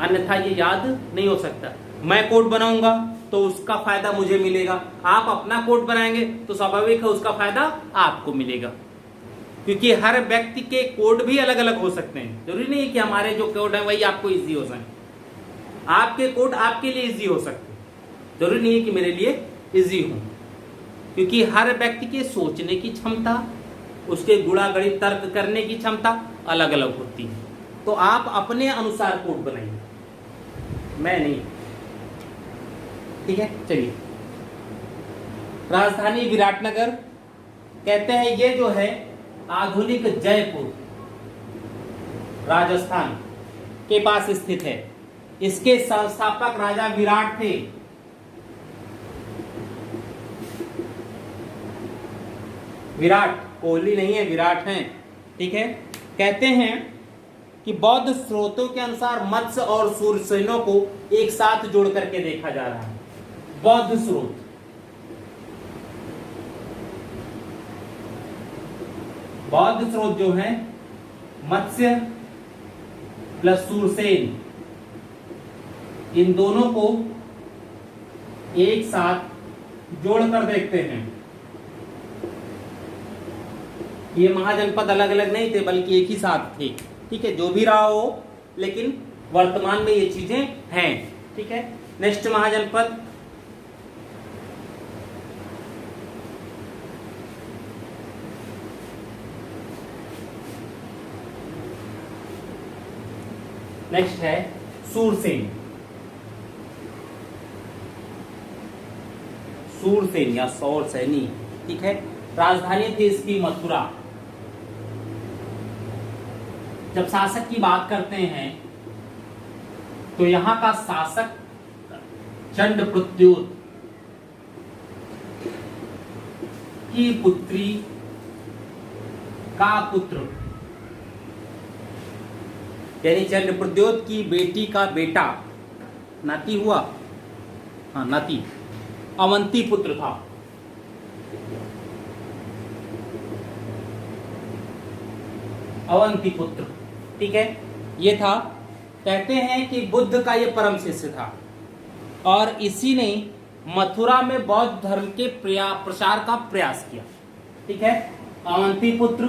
अन्यथा ये याद नहीं हो सकता। मैं कोड बनाऊंगा तो उसका फायदा मुझे मिलेगा, आप अपना कोड बनाएंगे तो स्वाभाविक है उसका फायदा आपको मिलेगा, क्योंकि हर व्यक्ति के कोड भी अलग अलग हो सकते हैं। जरूरी नहीं है कि हमारे जो कोड है वही आपको इजी हो जाए, आपके कोड आपके लिए इजी हो सकते हैं, जरूरी नहीं है कि मेरे लिए इजी हो, क्योंकि हर व्यक्ति के सोचने की क्षमता, उसके गुणागणित तर्क करने की क्षमता अलग अलग होती है। तो आप अपने अनुसार कोड बनाइए, मैं नहीं, ठीक है। चलिए, राजधानी विराटनगर कहते हैं ये जो है आधुनिक जयपुर राजस्थान के पास स्थित है। इसके संस्थापक राजा विराट थे। विराट, कोहली नहीं है, विराट हैं, ठीक है। कहते हैं कि बौद्ध स्रोतों के अनुसार मत्स्य और सूरसेनों को एक साथ जोड़ करके देखा जा रहा है। बौद्ध स्रोत, बौद्ध स्रोत जो है मत्स्य प्लस सूरसेन इन दोनों को एक साथ जोड़कर देखते हैं। ये महाजनपद अलग अलग नहीं थे बल्कि एक ही साथ थे। ठीक है, जो भी रहा हो, लेकिन वर्तमान में ये चीजें हैं। ठीक है, नेक्स्ट महाजनपद नेक्स्ट है सूरसेन। सूरसेन या सौरसेनी। ठीक है, राजधानी थी इसकी मथुरा। जब शासक की बात करते हैं तो यहां का शासक चंद्रप्रद्योत की पुत्री का पुत्र, यानी चंद्रप्रद्योत की बेटी का बेटा, नाती हुआ, हाँ नाती, अवंती पुत्र था। अवंती पुत्र। ठीक है, ये था। कहते हैं कि बुद्ध का ये परम शिष्य था और इसी ने मथुरा में बौद्ध धर्म के प्रसार का प्रयास किया। ठीक है, अवंती पुत्र,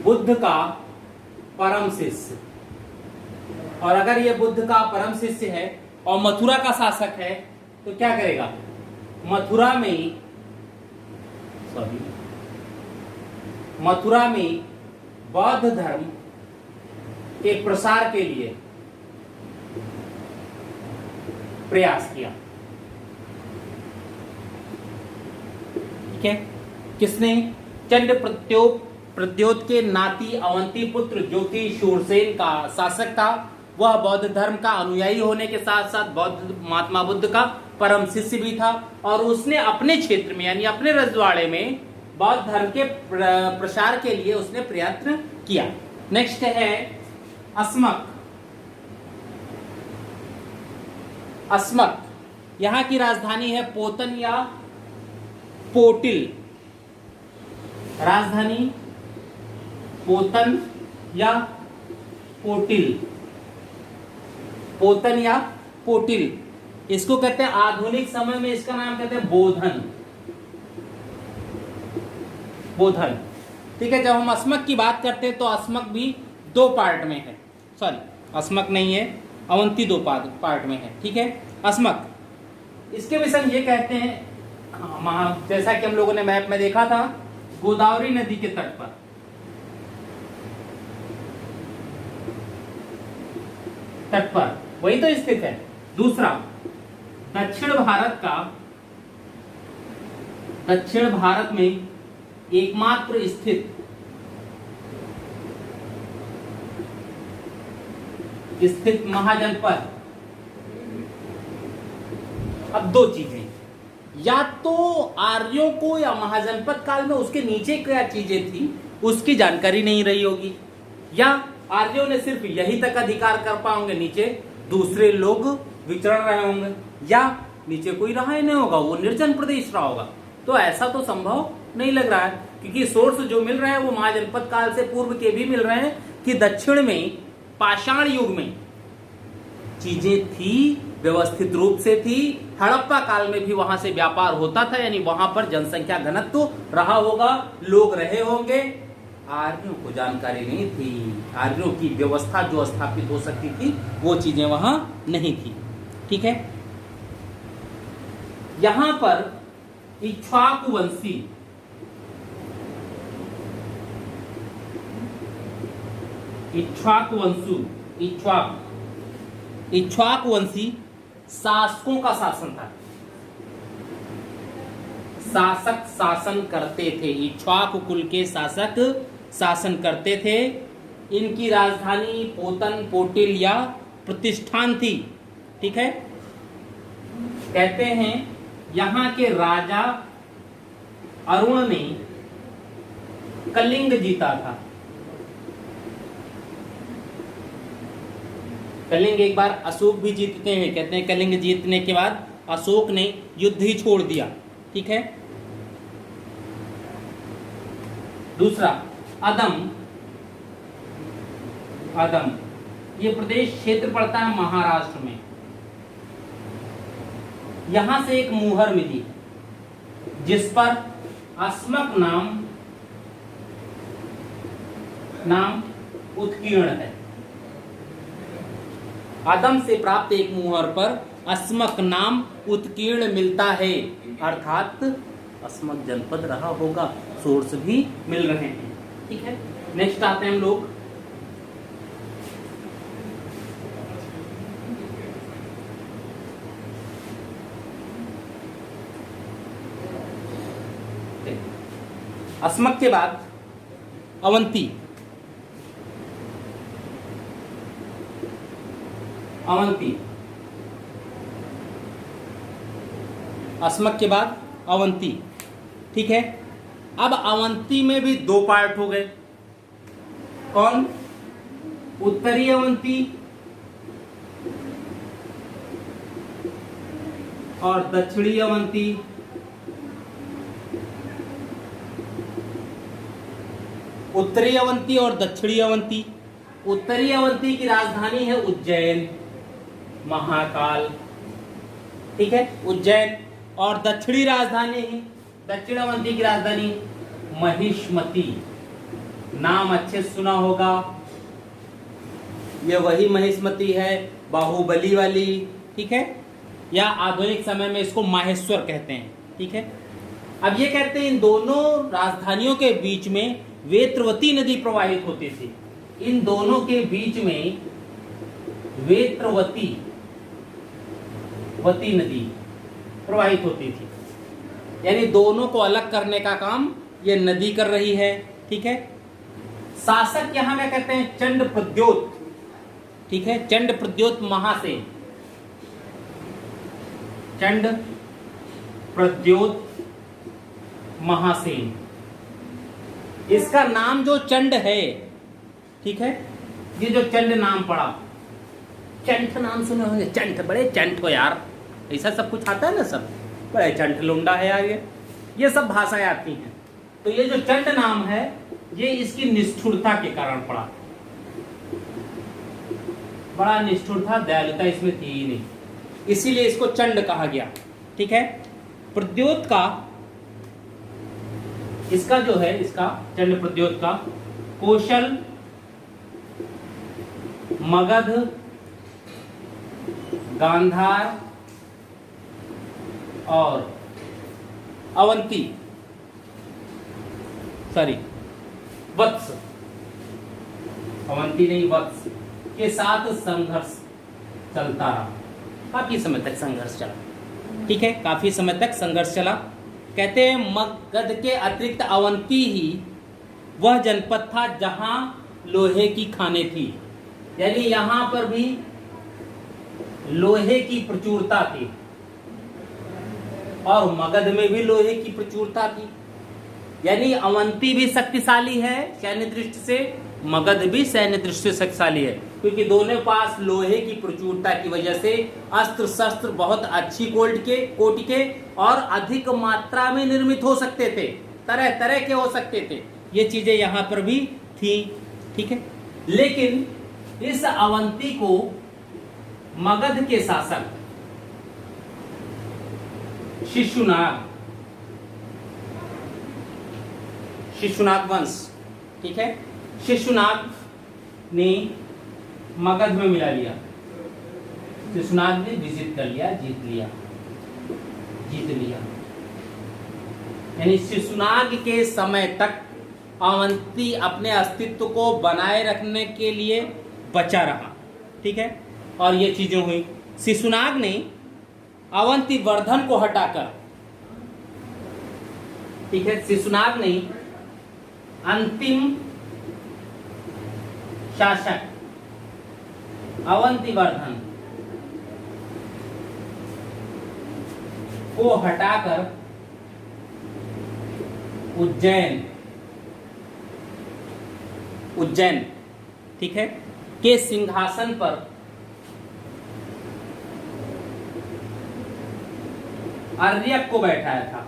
बुद्ध का परम शिष्य। और अगर ये बुद्ध का परम शिष्य है और मथुरा का शासक है तो क्या करेगा? मथुरा में बौद्ध धर्म के प्रसार के लिए प्रयास किया। ठीक है, किसने? चंद्रप्रद्योत के नाती अवंती पुत्र, जो कि शूरसेन का शासक था, वह बौद्ध धर्म का अनुयायी होने के साथ साथ बौद्ध महात्मा बुद्ध का परम शिष्य भी था और उसने अपने क्षेत्र में यानी अपने रजवाड़े में बौद्ध धर्म के प्रसार के लिए उसने प्रयत्न किया। नेक्स्ट है अस्मक। अस्मक, यहां की राजधानी है पोतन या पोटिल। राजधानी पोतन या पोटिल, पोतन या पोटिल। इसको कहते हैं आधुनिक समय में इसका नाम कहते हैं बोधन। बोधन। ठीक है, जब हम अस्मक की बात करते हैं तो अस्मक भी दो पार्ट में है। सॉरी, अस्मक नहीं है, अवंती दो पार्ट में है। ठीक है, अस्मक, इसके विषय में ये कहते हैं, जैसा कि हम लोगों ने मैप में देखा था, गोदावरी नदी के तट पर वही तो स्थित है। दूसरा, दक्षिण भारत में एकमात्र स्थित महाजनपद। अब दो चीजें, या तो आर्यों को या महाजनपद काल में उसके नीचे क्या चीजें थी उसकी जानकारी नहीं रही होगी, या आर्यों ने सिर्फ यही तक अधिकार कर पाएंगे, नीचे दूसरे लोग विचरण रहे होंगे, या नीचे कोई रहा ही नहीं होगा, वो निर्जन प्रदेश रहा होगा। तो ऐसा तो संभव नहीं लग रहा है, क्योंकि सोर्स जो मिल रहे हैं वो महाजनपद काल से पूर्व के भी मिल रहे हैं कि दक्षिण में पाषाण युग में चीजें थी, व्यवस्थित रूप से थी। हड़प्पा काल में भी वहां से व्यापार होता था, यानी वहां पर जनसंख्या घनत्व रहा होगा, लोग रहे होंगे। आर्यों को जानकारी नहीं थी, आर्यों की व्यवस्था जो स्थापित हो सकती थी वो चीजें वहां नहीं थी। ठीक है, यहां पर इक्ष्वाकु वंशी शासकों का शासन था। शासक शासन करते थे, इक्ष्वाकु कुल के शासक शासन करते थे। इनकी राजधानी पोतन, पोटिल या प्रतिष्ठान थी। ठीक है, कहते हैं यहां के राजा अरुण ने कलिंग जीता था। कलिंग एक बार अशोक भी जीतते हैं, कहते हैं कलिंग जीतने के बाद अशोक ने युद्ध ही छोड़ दिया। ठीक है, दूसरा अदम ये प्रदेश क्षेत्र पड़ता है महाराष्ट्र में। यहां से एक मुहर मिली जिस पर अस्मक नाम उत्कीर्ण है। आदम से प्राप्त एक मुहर पर अस्मक नाम उत्कीर्ण मिलता है, अर्थात अस्मक जनपद रहा होगा, सोर्स भी मिल रहे हैं। ठीक है, नेक्स्ट आते हैं हम लोग अस्मक के बाद अवंती। अस्मक के बाद अवंती। ठीक है, अब अवंती में भी दो पार्ट हो गए। कौन? उत्तरी अवंती और दक्षिणी अवंती। उत्तरी अवंती और दक्षिणी अवंती। उत्तरी अवंती की राजधानी है उज्जैन, महाकाल। ठीक है, उज्जैन। और दक्षिणी राजधानी है, दक्षिण अवंती की राजधानी महिष्मती। नाम अच्छे सुना होगा, ये वही महिष्मती है, बाहुबली वाली। ठीक है, या आधुनिक समय में इसको माहेश्वर कहते हैं। ठीक है, अब ये कहते हैं इन दोनों राजधानियों के बीच में वेत्रवती नदी प्रवाहित होती थी। इन दोनों के बीच में वेत्रवती नदी प्रवाहित होती थी, यानी दोनों को अलग करने का काम ये नदी कर रही है। ठीक है, शासक यहां में कहते हैं चंड प्रद्योत। ठीक है, चंड प्रद्योत महासेन। चंड प्रद्योत महासेन, इसका नाम जो चंड है, ठीक है, ये जो चंड नाम पड़ा, चंठ नाम सुने होंगे, चंठ, बड़े चंठ हो यार, ऐसा सब कुछ आता है ना, सब बड़े चंठ लुंडा है यार, ये सब भाषाएं आती हैं। तो ये जो चंड नाम है, ये इसकी निष्ठुरता के कारण पड़ा। बड़ा निष्ठुर था, दयालुता इसमें थी ही नहीं, इसीलिए इसको चंड कहा गया। ठीक है, प्रद्योत का, इसका जो है, इसका चंड प्रद्योत का कौशल, मगध, गांधार और अवंती, वत्स, अवंती नहीं वत्स के साथ संघर्ष चलता रहा। काफी समय तक संघर्ष चला। ठीक है, काफी समय तक संघर्ष चला। कहते हैं मगध के अतिरिक्त अवंती ही वह जनपद था जहां लोहे की खानें थी, यानी यहां पर भी लोहे की प्रचुरता थी और मगध में भी लोहे की प्रचुरता थी। यानी अवंती भी शक्तिशाली है सैन्य दृष्टि से, मगध भी सैन्य दृष्टि से शक्तिशाली है, क्योंकि दोनों पास लोहे की प्रचुरता की वजह से अस्त्र शस्त्र बहुत अच्छी कोटि के और अधिक मात्रा में निर्मित हो सकते थे, तरह तरह के हो सकते थे। ये चीजें यहां पर भी थी। ठीक है, लेकिन इस अवंती को मगध के शासक शिशुनाग वंश, ठीक है, शिशुनाग ने मगध में मिला लिया। शिशुनाग ने विजिट कर लिया, जीत लिया। यानी शिशुनाग के समय तक अवंती अपने अस्तित्व को बनाए रखने के लिए बचा रहा। ठीक है, और ये चीजें हुई। शिशुनाग ने अवंती वर्धन को हटाकर, ठीक है, शिशुनाग ने अंतिम शासक अवंती वर्धन को हटाकर उज्जैन, ठीक है, के सिंहासन पर अर्यक को बैठाया था।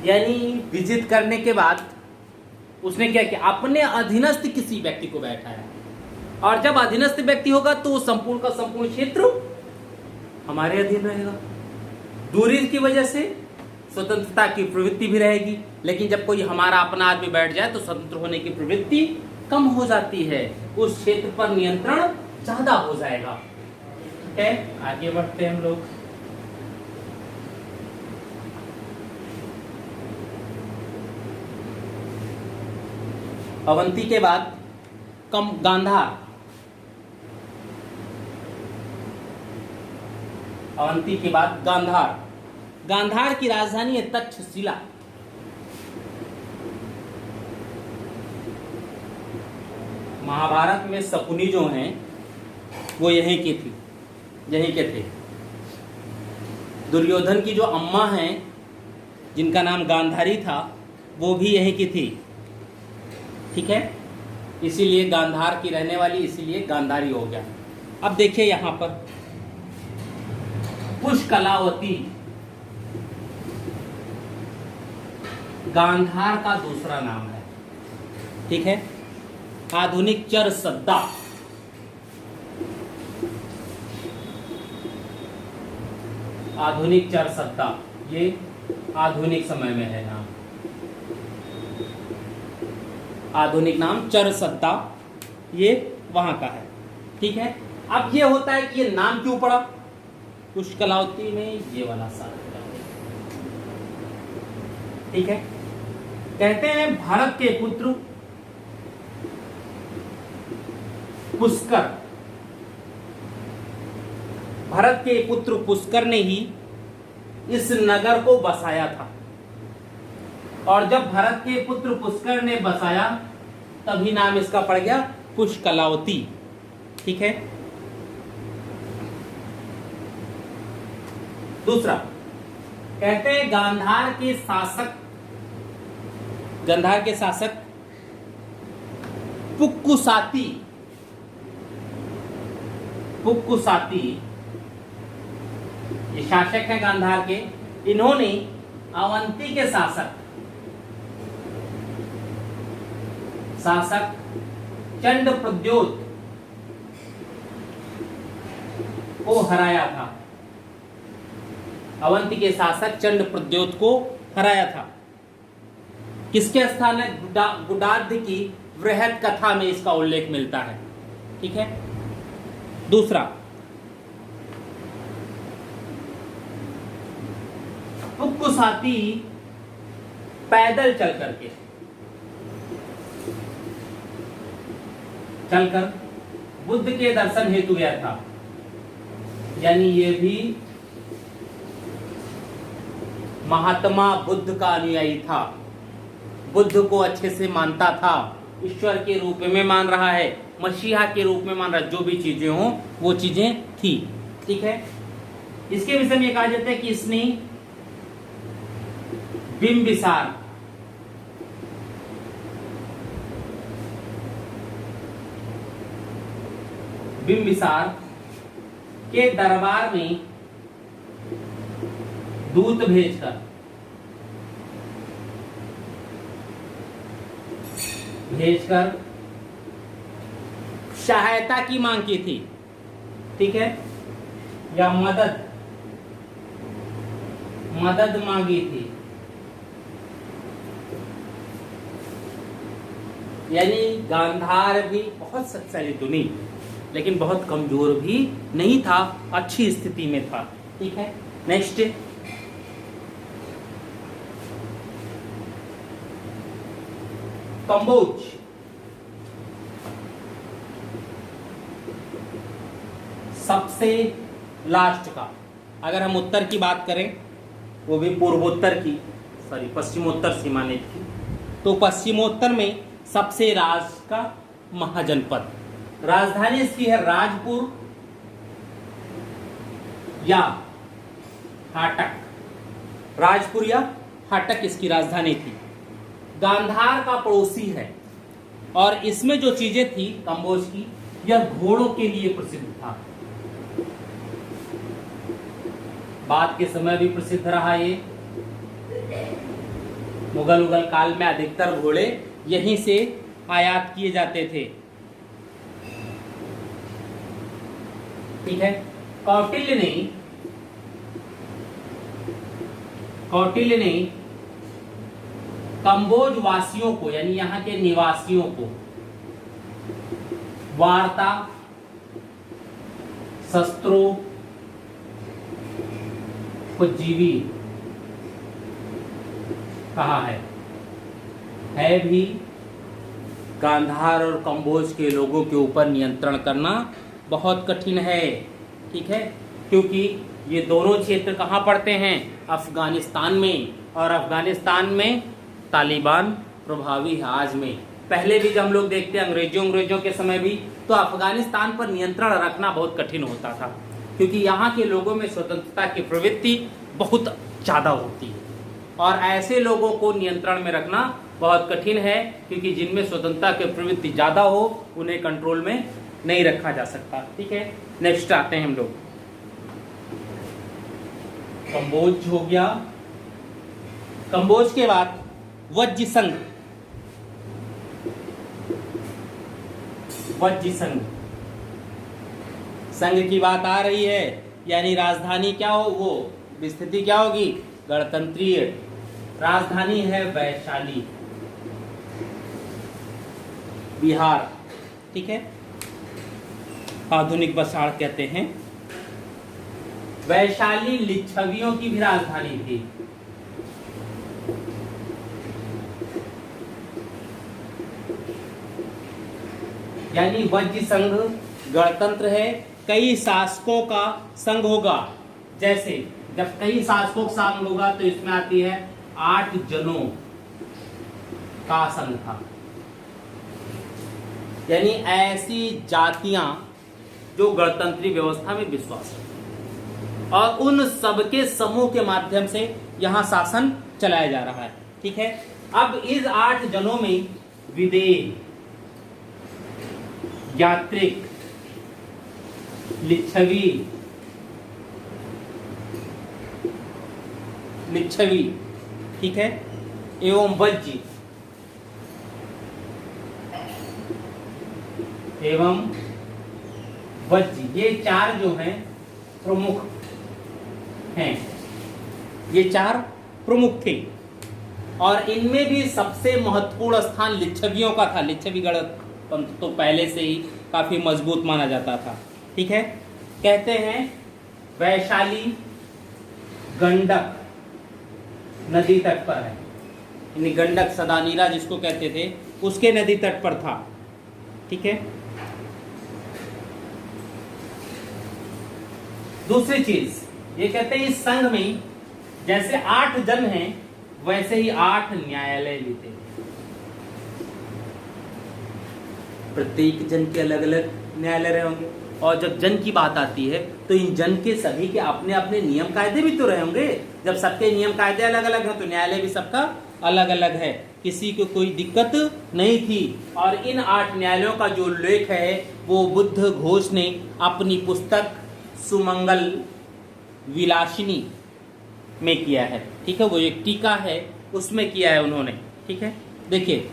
यानी विजित करने के बाद उसने क्या किया, अपने अधीनस्थ किसी व्यक्ति को बैठाया, और जब अधीनस्थ व्यक्ति होगा तो संपूर्ण का संपूर्ण क्षेत्र हमारे अधीन रहेगा। दूरी की वजह से स्वतंत्रता की प्रवृत्ति भी रहेगी, लेकिन जब कोई हमारा अपना आदमी बैठ जाए तो स्वतंत्र होने की प्रवृत्ति कम हो जाती है, उस क्षेत्र पर नियंत्रण ज्यादा हो जाएगा। ठीक है, आगे बढ़ते हैं हम लोग। अवंती के बाद गांधार। अवंती के बाद गांधार। गांधार की राजधानी है तक्षशिला। महाभारत में शकुनी जो हैं वो यहीं की थी, यहीं के थे। दुर्योधन की जो अम्मा हैं जिनका नाम गांधारी था वो भी यहीं की थी। ठीक है, इसीलिए गांधार की रहने वाली, इसीलिए गांधारी हो गया। अब देखिए यहां पर पुष्कलावती गांधार का दूसरा नाम है। ठीक है, आधुनिक चरसद्दा। आधुनिक चरसद्दा ये आधुनिक समय में है नाम, आधुनिक नाम चरसद्दा, ये वहां का है। ठीक है, अब ये होता है कि ये नाम क्यों पड़ा पुष्कलावती में, ये वाला साल। ठीक है, कहते हैं भारत के पुत्र पुष्कर, भारत के पुत्र पुष्कर ने ही इस नगर को बसाया था, और जब भारत के पुत्र पुष्कर ने बसाया तभी नाम इसका पड़ गया पुष्कलावती। ठीक है, दूसरा कहते हैं गांधार के शासक पुक्कुसाती ये शासक हैं गांधार के। इन्होंने अवंती के शासक चंड प्रद्योत को हराया था। अवंती के शासक चंड प्रद्योत को हराया था। किसके स्थान है? गुडाध्य की वृहद कथा में इसका उल्लेख मिलता है। ठीक है, दूसरा पुक्कुसाती पैदल चलकर बुद्ध के दर्शन हेतु गया था, यानी ये भी महात्मा बुद्ध का अनुयायी था, बुद्ध को अच्छे से मानता था, ईश्वर के रूप में मान रहा है, मसीहा के रूप में मान रहा है, जो भी चीजें हों वो चीजें थी। ठीक है, इसके विषय में कहा जाता है कि इसने बिंबिसार के दरबार में दूत भेजकर सहायता की मांग की थी। ठीक है, या मदद मांगी थी, यानी गांधार भी बहुत शक्तिशाली तो नहीं, लेकिन बहुत कमजोर भी नहीं था, अच्छी स्थिति में था। ठीक है, नेक्स्ट कंबोज। सबसे लास्ट का, अगर हम उत्तर की बात करें, वो भी पूर्वोत्तर की, पश्चिमोत्तर सीमाने की, तो पश्चिमोत्तर में सबसे राज का महाजनपद, राजधानी इसकी है राजपुर या हाटक, राजपुर या हाटक इसकी राजधानी थी। गांधार का पड़ोसी है, और इसमें जो चीजें थी कंबोज की, यह घोड़ों के लिए प्रसिद्ध था। बाद के समय भी प्रसिद्ध रहा ये। मुगल काल में अधिकतर घोड़े यहीं से आयात किए जाते थे। ठीक है। कौटिल्य ने कंबोज वासियों को यानी यहाँ के निवासियों को वार्ता, शस्त्रों, उपजीवी कहा है भी। गांधार और कंबोज के लोगों के ऊपर नियंत्रण करना बहुत कठिन है। ठीक है, क्योंकि ये दोनों क्षेत्र कहाँ पड़ते हैं? अफगानिस्तान में, और अफगानिस्तान में तालिबान प्रभावी है आज में। पहले भी जब हम लोग देखते हैं अंग्रेजों के समय भी, तो अफगानिस्तान पर नियंत्रण रखना बहुत कठिन होता था, क्योंकि यहाँ के लोगों में स्वतंत्रता की प्रवृत्ति बहुत ज़्यादा होती है, और ऐसे लोगों को नियंत्रण में रखना बहुत कठिन है, क्योंकि जिनमें स्वतंत्रता की प्रवृत्ति ज़्यादा हो उन्हें कंट्रोल में नहीं रखा जा सकता। ठीक है, नेक्स्ट आते हैं हम लोग। कंबोज हो गया। कंबोज के बाद वज्र संघ। संघ की बात आ रही है, यानी राजधानी क्या हो, वो स्थिति क्या होगी? गणतंत्रीय। राजधानी है वैशाली, बिहार। ठीक है, आधुनिक बसाड़ कहते हैं। वैशाली लिच्छवियों की भी राजधानी थी। यानी वज्र संघ गणतंत्र है, कई शासकों का संघ होगा। जैसे जब कई शासकों का संघ होगा तो इसमें आती है 8 जनों का संघ था, यानी ऐसी जातियां जो गणतंत्रीय व्यवस्था में विश्वास है, और उन सबके समूह के माध्यम से यहां शासन चलाया जा रहा है। ठीक है, अब इस 8 जनों में विदेह, यात्रिक, लिच्छवी, ठीक है, एवं वज्र ये 4 जो हैं प्रमुख हैं, ये 4 प्रमुख थे, और इनमें भी सबसे महत्वपूर्ण स्थान लिच्छवियों का था। लिच्छवी गणतंत्र तो पहले से ही काफी मजबूत माना जाता था। ठीक है, कहते हैं वैशाली गंडक नदी तट पर है, यानी गंडक सदानीरा जिसको कहते थे उसके नदी तट पर था। ठीक है, दूसरी चीज ये कहते हैं इस संघ में जैसे 8 जन हैं वैसे ही 8 न्यायालय भी थे। प्रत्येक जन के अलग अलग न्यायालय रहे होंगे, और जब जन की बात आती है तो इन जन के सभी के अपने अपने नियम कायदे भी तो रहे होंगे। जब सबके नियम कायदे अलग अलग हैं तो न्यायालय भी सबका अलग अलग है, किसी को कोई दिक्कत नहीं थी। और इन 8 न्यायालयों का जो उल्लेख है वो बुद्ध घोष ने अपनी पुस्तक सुमंगल विलासिनी में किया है। ठीक है, वो एक टीका है उसमें किया है उन्होंने। ठीक है, देखिए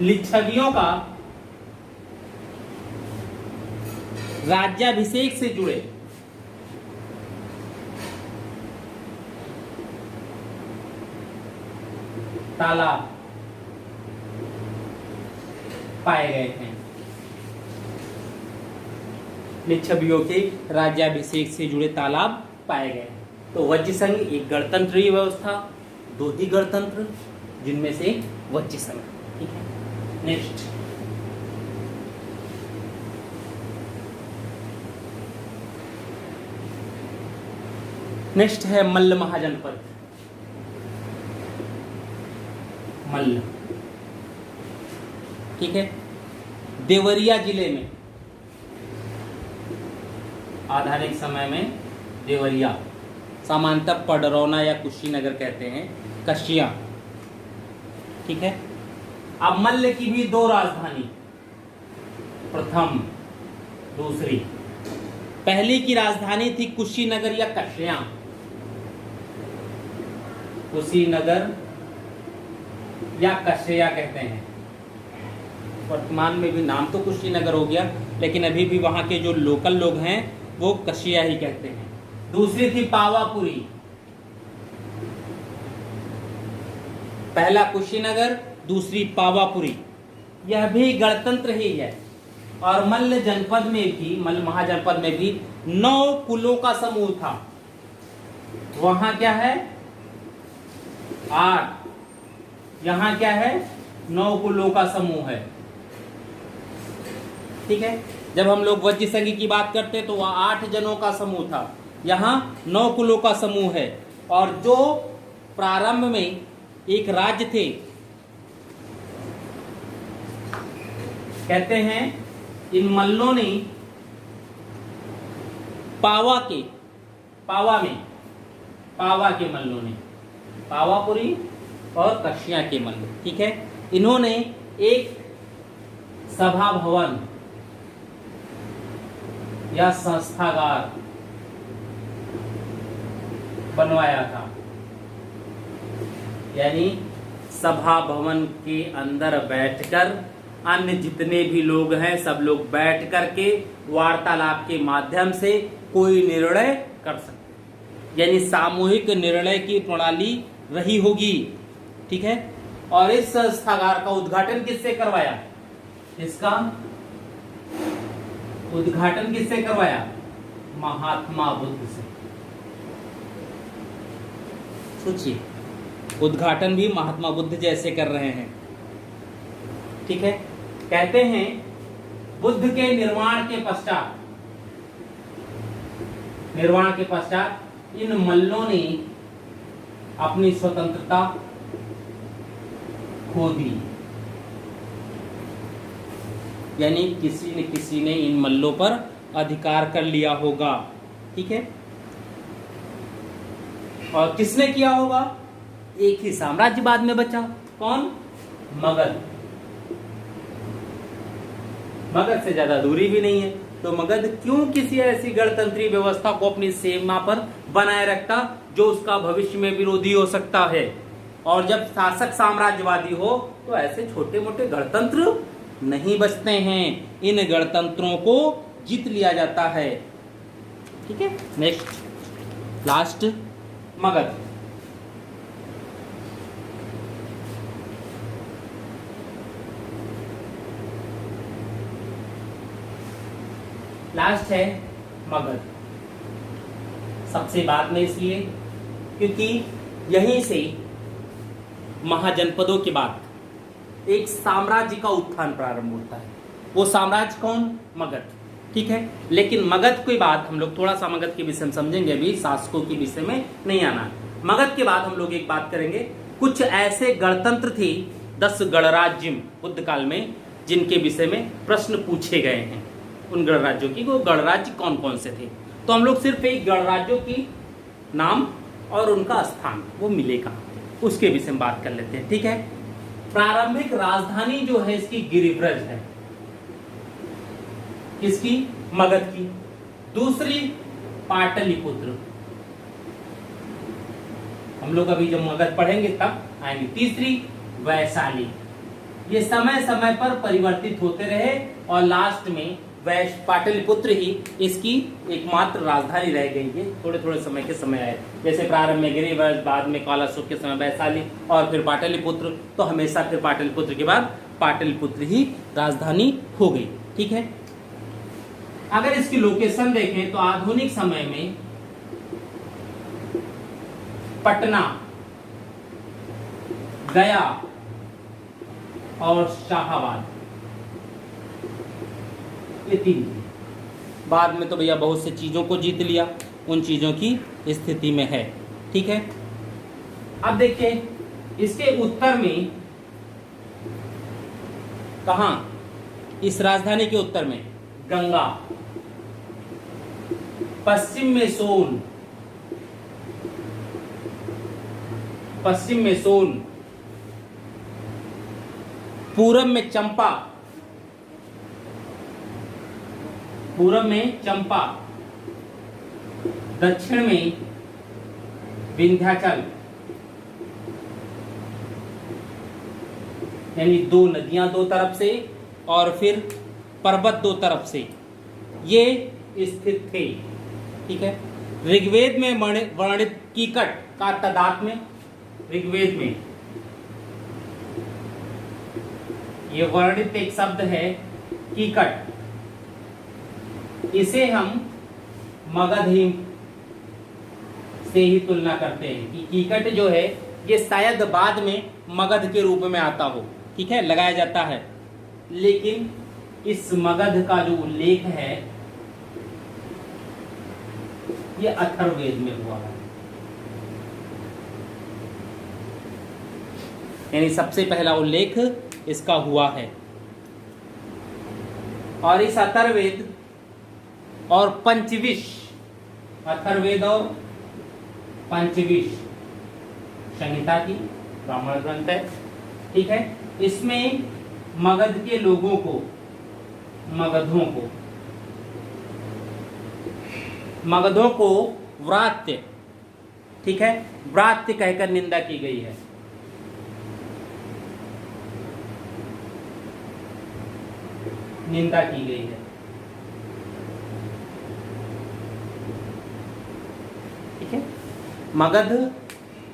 लिच्छवियों का राज्याभिषेक से जुड़े तालाब पाए गए हैं। लिच्छवियों के राज्याभिषेक से जुड़े तालाब पाए गए हैं। तो वज्र संघ एक गणतंत्रीय व्यवस्था, 2 ही गणतंत्र जिनमें से वज्र संघ। ठीक है, नेक्स्ट है मल्ल महाजनपद। मल्ल, ठीक है, देवरिया जिले में, आधुनिक समय में देवरिया, सामान्यतः पडरौना या कुशीनगर कहते हैं, कशिया। ठीक है, अब मल्ल की भी 2 राजधानी, प्रथम दूसरी। पहली की राजधानी थी कुशीनगर या कशिया, कुशीनगर या कश्यया कहते हैं। वर्तमान में भी नाम तो कुशीनगर हो गया, लेकिन अभी भी वहां के जो लोकल लोग हैं वो कश्यया ही कहते हैं। दूसरी थी पावापुरी। पहला कुशीनगर, दूसरी पावापुरी। यह भी गणतंत्र ही है। और मल्ल जनपद में भी, मल्ल महाजनपद में भी 9 कुलों का समूह था। वहां क्या है 8, यहां क्या है 9 कुलों का समूह है। ठीक है, जब हम लोग वज्र संघ की बात करते तो वह 8 जनों का समूह था, यहां 9 कुलों का समूह है। और जो प्रारंभ में एक राज्य थे, कहते हैं इन मल्लों ने पावा के मल्लों ने, पावापुरी और कश्यया के मल्ल, ठीक है, इन्होंने एक सभा भवन या संस्थागार बनवाया था। यानी सभा भवन के अंदर बैठकर अन्य जितने भी लोग हैं सब लोग बैठ करके वार्तालाप के माध्यम से कोई निर्णय कर सकते, यानी सामूहिक निर्णय की प्रणाली रही होगी। ठीक है, और इस संस्थागार का उद्घाटन किससे करवाया? इसका उद्घाटन किससे करवाया? महात्मा बुद्ध से। सोचिए, उद्घाटन भी महात्मा बुद्ध जैसे कर रहे हैं। ठीक है, कहते हैं बुद्ध के निर्वाण के पश्चात इन मल्लों ने अपनी स्वतंत्रता खो दी। यानी किसी ने इन मल्लों पर अधिकार कर लिया होगा। ठीक है, और किसने किया होगा? एक ही साम्राज्य बाद में बचा, कौन? मगध। मगध से ज्यादा दूरी भी नहीं है, तो मगध क्यों किसी ऐसी गणतंत्रीय व्यवस्था को अपनी सीमा पर बनाए रखता जो उसका भविष्य में विरोधी हो सकता है? और जब शासक साम्राज्यवादी हो तो ऐसे छोटे मोटे गणतंत्र नहीं बचते हैं, इन गणतंत्रों को जीत लिया जाता है। ठीक है, नेक्स्ट लास्ट मगध। लास्ट है मगध। सबसे बाद में इसलिए क्योंकि यहीं से महाजनपदों के बाद एक साम्राज्य का उत्थान प्रारंभ होता है। वो साम्राज्य कौन? मगध। ठीक है, लेकिन मगध के बाद हम लोग थोड़ा सा मगध के विषय में समझेंगे, अभी शासकों के विषय में नहीं आना। मगध के बाद हम लोग एक बात करेंगे, कुछ ऐसे गणतंत्र थे 10 गणराज्य बुद्ध काल में जिनके विषय में प्रश्न पूछे गए हैं। उन गणराज्यों की, वो गणराज्य कौन कौन से थे, तो हम लोग सिर्फ एक गणराज्यों की नाम और उनका स्थान वो मिलेगा उसके विषय में बात कर लेते हैं। ठीक है, प्रारंभिक राजधानी जो है इसकी गिरिब्रज है। किसकी? मगध की। दूसरी पाटलिपुत्र, हम लोग अभी जब मगध पढ़ेंगे तब आएंगे। तीसरी वैशाली। ये समय समय पर परिवर्तित होते रहे और लास्ट में पाटलिपुत्र ही इसकी एकमात्र राजधानी रह गई है। थोड़े थोड़े समय के समय आए, जैसे प्रारंभ में गिरिब्रज, बाद में कालाशोक के समय वैशाली और फिर पाटलिपुत्र, तो हमेशा फिर पाटलिपुत्र के बाद पाटलिपुत्र ही राजधानी हो गई। ठीक है, अगर इसकी लोकेशन देखें तो आधुनिक समय में पटना, गया और शाहाबाद, ये 3 थी। बाद में तो भैया बहुत से चीजों को जीत लिया, उन चीजों की स्थिति में है। ठीक है, अब देखिए इसके उत्तर में कहां? इस राजधानी के उत्तर में गंगा, पश्चिम में सोन, पूरब में चंपा, दक्षिण में विंध्याचल, यानी दो नदियां दो तरफ से और फिर पर्वत दो तरफ से, ये स्थित थे। ठीक है। ऋग्वेद में वर्णित कीकट का तदात्म्य, ऋग्वेद में ये वर्णित एक शब्द है कीकट, इसे हम मगध ही से ही तुलना करते हैं कि कीकट जो है ये शायद बाद में मगध के रूप में आता हो। ठीक है, लगाया जाता है, लेकिन इस मगध का जो उल्लेख है ये अथर्ववेद में हुआ है। यानी सबसे पहला उल्लेख इसका हुआ है। और इस अथर्ववेद और पंचविश, अथर्ववेद और पंचविश संहिता की ब्राह्मण ग्रंथ है। ठीक है, इसमें मगध के लोगों को, मगधों को व्रात्य, ठीक है, व्रात्य कहकर निंदा की गई है। निंदा की गई है। ठीक है, मगध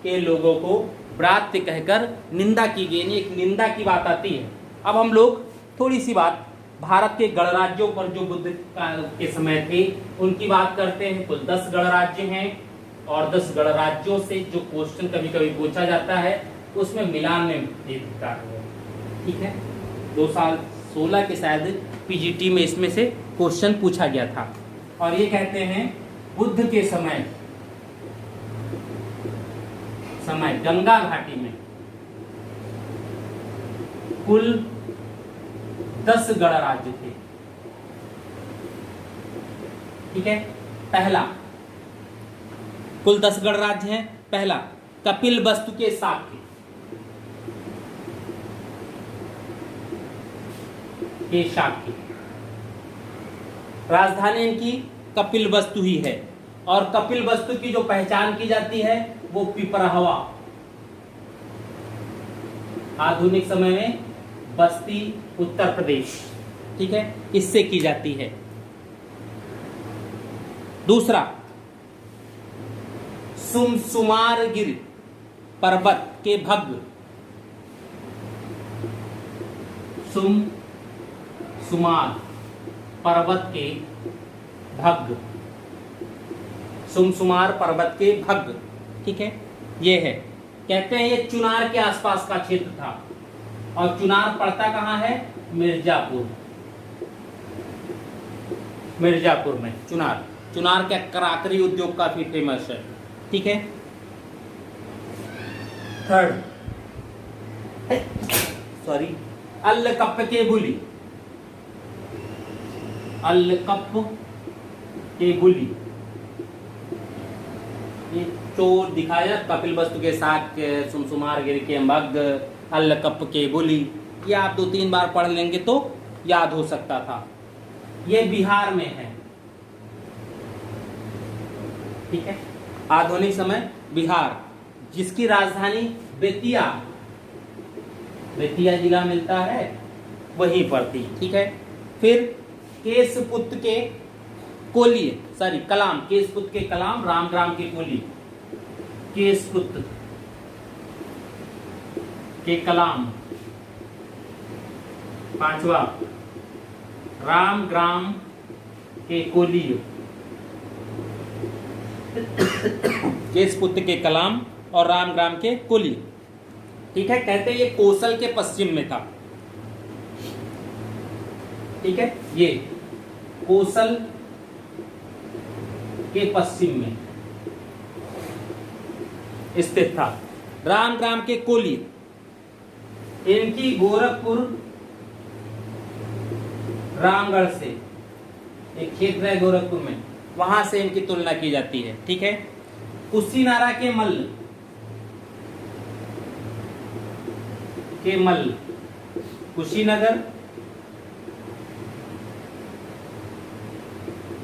के लोगों को व्रात्य कहकर निंदा की गई, एक निंदा की बात आती है। अब हम लोग थोड़ी सी बात भारत के गणराज्यों पर जो बुद्ध के समय थे उनकी बात करते हैं। कुल 10 गणराज्य हैं और 10 गणराज्यों से जो क्वेश्चन कभी कभी पूछा जाता है उसमें मिलान में दिखता है। ठीक है, 2016 के शायद पीजीटी में इसमें से क्वेश्चन पूछा गया था। और ये कहते हैं बुद्ध के समय गंगा घाटी में कुल 10 गणराज्य थे। ठीक है, पहला कुल 10 गणराज्य हैं। पहला कपिलवस्तु के शाक्य, राजधानी इनकी कपिलवस्तु ही है। और कपिलवस्तु की जो पहचान की जाती है वो पिपरहवा, आधुनिक समय में बस्ती उत्तर प्रदेश, ठीक है, इससे की जाती है। दूसरा सुमसुमारगिर पर्वत के भग्न, सुमसुमार पर्वत के भग्न, सुमसुमार पर्वत के भग्न, ठीक है, ये है। कहते हैं ये चुनार के आसपास का क्षेत्र था। और चुनार पड़ता कहाँ है? मिर्जापुर में चुनार का कराकरी उद्योग काफी फेमस है। ठीक है, थर्ड अल्लकप्प के बुली, ये चोर दिखाया कपिलवस्तु के शाक्य, सुमसुमारगिर के भग्न, अल्लकप्प के बुली, ये आप 2-3 बार पढ़ लेंगे तो याद हो सकता था। ये बिहार में है। ठीक है, आधुनिक समय बिहार, जिसकी राजधानी बेतिया जिला मिलता है वहीं पर थी। ठीक है, फिर केशपुत्र के कलाम, केशपुत्र के कलाम, रामग्राम के कोली, केशपुत्र के कलाम। पांचवा रामग्राम के कोली, केशपुत्र के कलाम और रामग्राम के कोली। ठीक है, कहते हैं ये कोसल के पश्चिम में था। ठीक है, ये कोसल के पश्चिम में स्थित था। रामग्राम के कोली, इनकी गोरखपुर रामगढ़ से एक क्षेत्र है गोरखपुर में, वहां से इनकी तुलना की जाती है। ठीक है, कुशीनारा के मल्ल, कुशीनगर,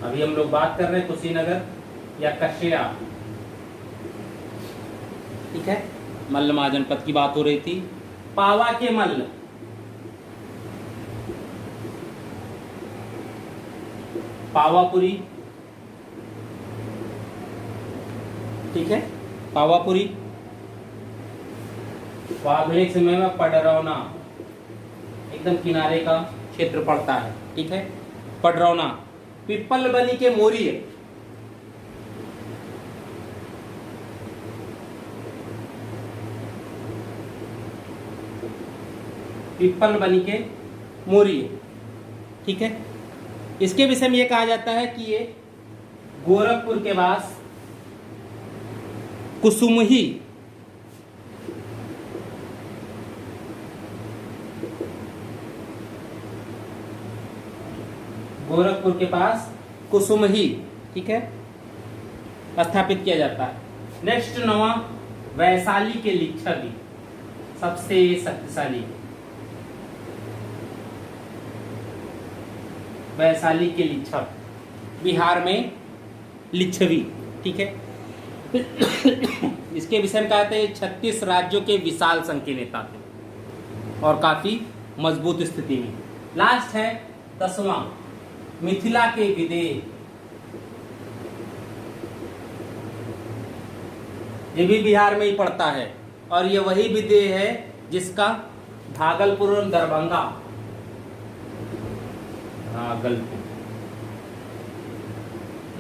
अभी हम लोग बात कर रहे हैं कुशीनगर या कश्या। ठीक है, मल्ल महाजनपद की बात हो रही थी। पावा के मल्ल, पावापुरी, ठीक है, पावापुरी। आधुनिक समय में पडरौना, एकदम किनारे का क्षेत्र पड़ता है, ठीक है, पडरौना। पिप्पलबनी के मोरिय, पिप्पलबनी के मोरिय, ठीक है। इसके विषय में यह कहा जाता है कि ये गोरखपुर के पास कुसुमही, गोरखपुर के पास कुसुमही, ठीक है, स्थापित किया जाता है। नेक्स्ट 9वां, वैशाली के लिच्छवी, सबसे शक्तिशाली वैशाली के लिच्छव, बिहार में लिच्छवी, ठीक है। इसके विषय में कहते हैं 36 राज्यों के विशाल संघ के नेता थे और काफी मजबूत स्थिति में। लास्ट है 10वां, मिथिला के विदेह, ये भी बिहार में ही पड़ता है और ये वही विदेह है जिसका भागलपुर और दरभंगा, भागलपुर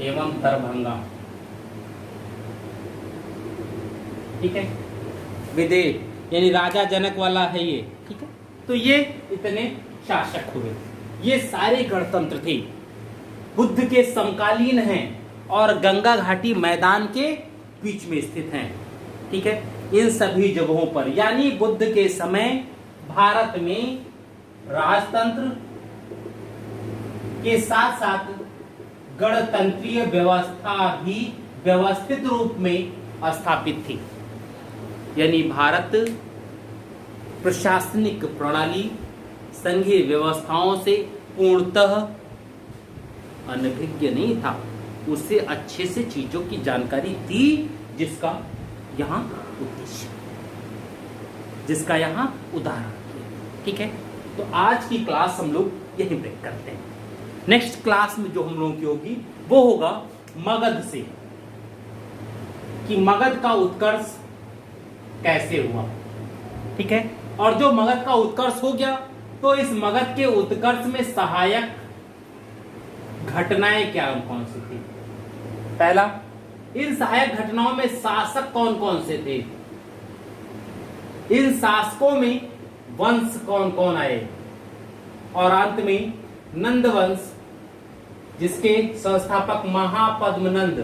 एवं दरभंगा, ठीक है, विदेह यानी राजा जनक वाला है ये, ठीक है। तो ये इतने शासक हुए, ये सारे गणतंत्र थे, बुद्ध के समकालीन हैं और गंगा घाटी मैदान के बीच में स्थित हैं, ठीक है। इन सभी जगहों पर यानी बुद्ध के समय भारत में राजतंत्र के साथ साथ गणतंत्रीय व्यवस्था भी व्यवस्थित रूप में स्थापित थी, यानी भारत प्रशासनिक प्रणाली संघीय व्यवस्थाओं से पूर्णतः अनभिज्ञ नहीं था, उससे अच्छे से चीजों की जानकारी थी, जिसका यहाँ उद्देश्य, जिसका यहाँ उदाहरण, ठीक है। तो आज की क्लास हम लोग यही ब्रेक करते हैं। नेक्स्ट क्लास में जो हम लोगों की होगी वो होगा मगध से, कि मगध का उत्कर्ष कैसे हुआ, ठीक है। और जो मगध का उत्कर्ष हो गया तो इस मगध के उत्कर्ष में सहायक घटनाएं क्या कौन सी थी। पहला, इन सहायक घटनाओं में शासक कौन कौन से थे, इन शासकों में वंश कौन कौन आए, और अंत में नंद वंश जिसके संस्थापक महापद्मनंद,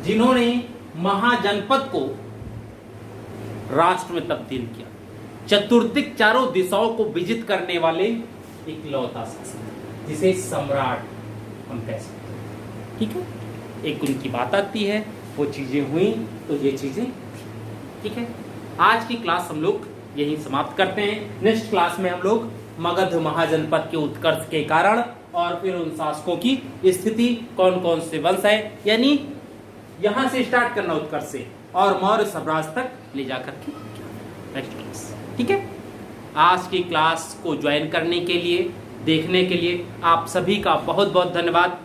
जिन्होंने महाजनपद को राष्ट्र में तब्दील किया, चतुर्दिक चारों दिशाओं को विजित करने वाले इकलौता शासक, जिसे सम्राट हम कह सकते हैं, ठीक है। एक उनकी बात आती है, वो चीजें हुई तो ये चीजें, ठीक है। आज की क्लास हम लोग यही समाप्त करते हैं। नेक्स्ट क्लास में हम लोग मगध महाजनपद के उत्कर्ष के कारण और फिर उन शासकों की स्थिति, कौन कौन से वंश है, यानी यहां से स्टार्ट करना उत्कर्ष से और मौर्य साम्राज्य तक ले जाकर के नेक्स्ट क्लास, ठीक है। आज की क्लास को ज्वाइन करने के लिए, देखने के लिए आप सभी का बहुत बहुत धन्यवाद।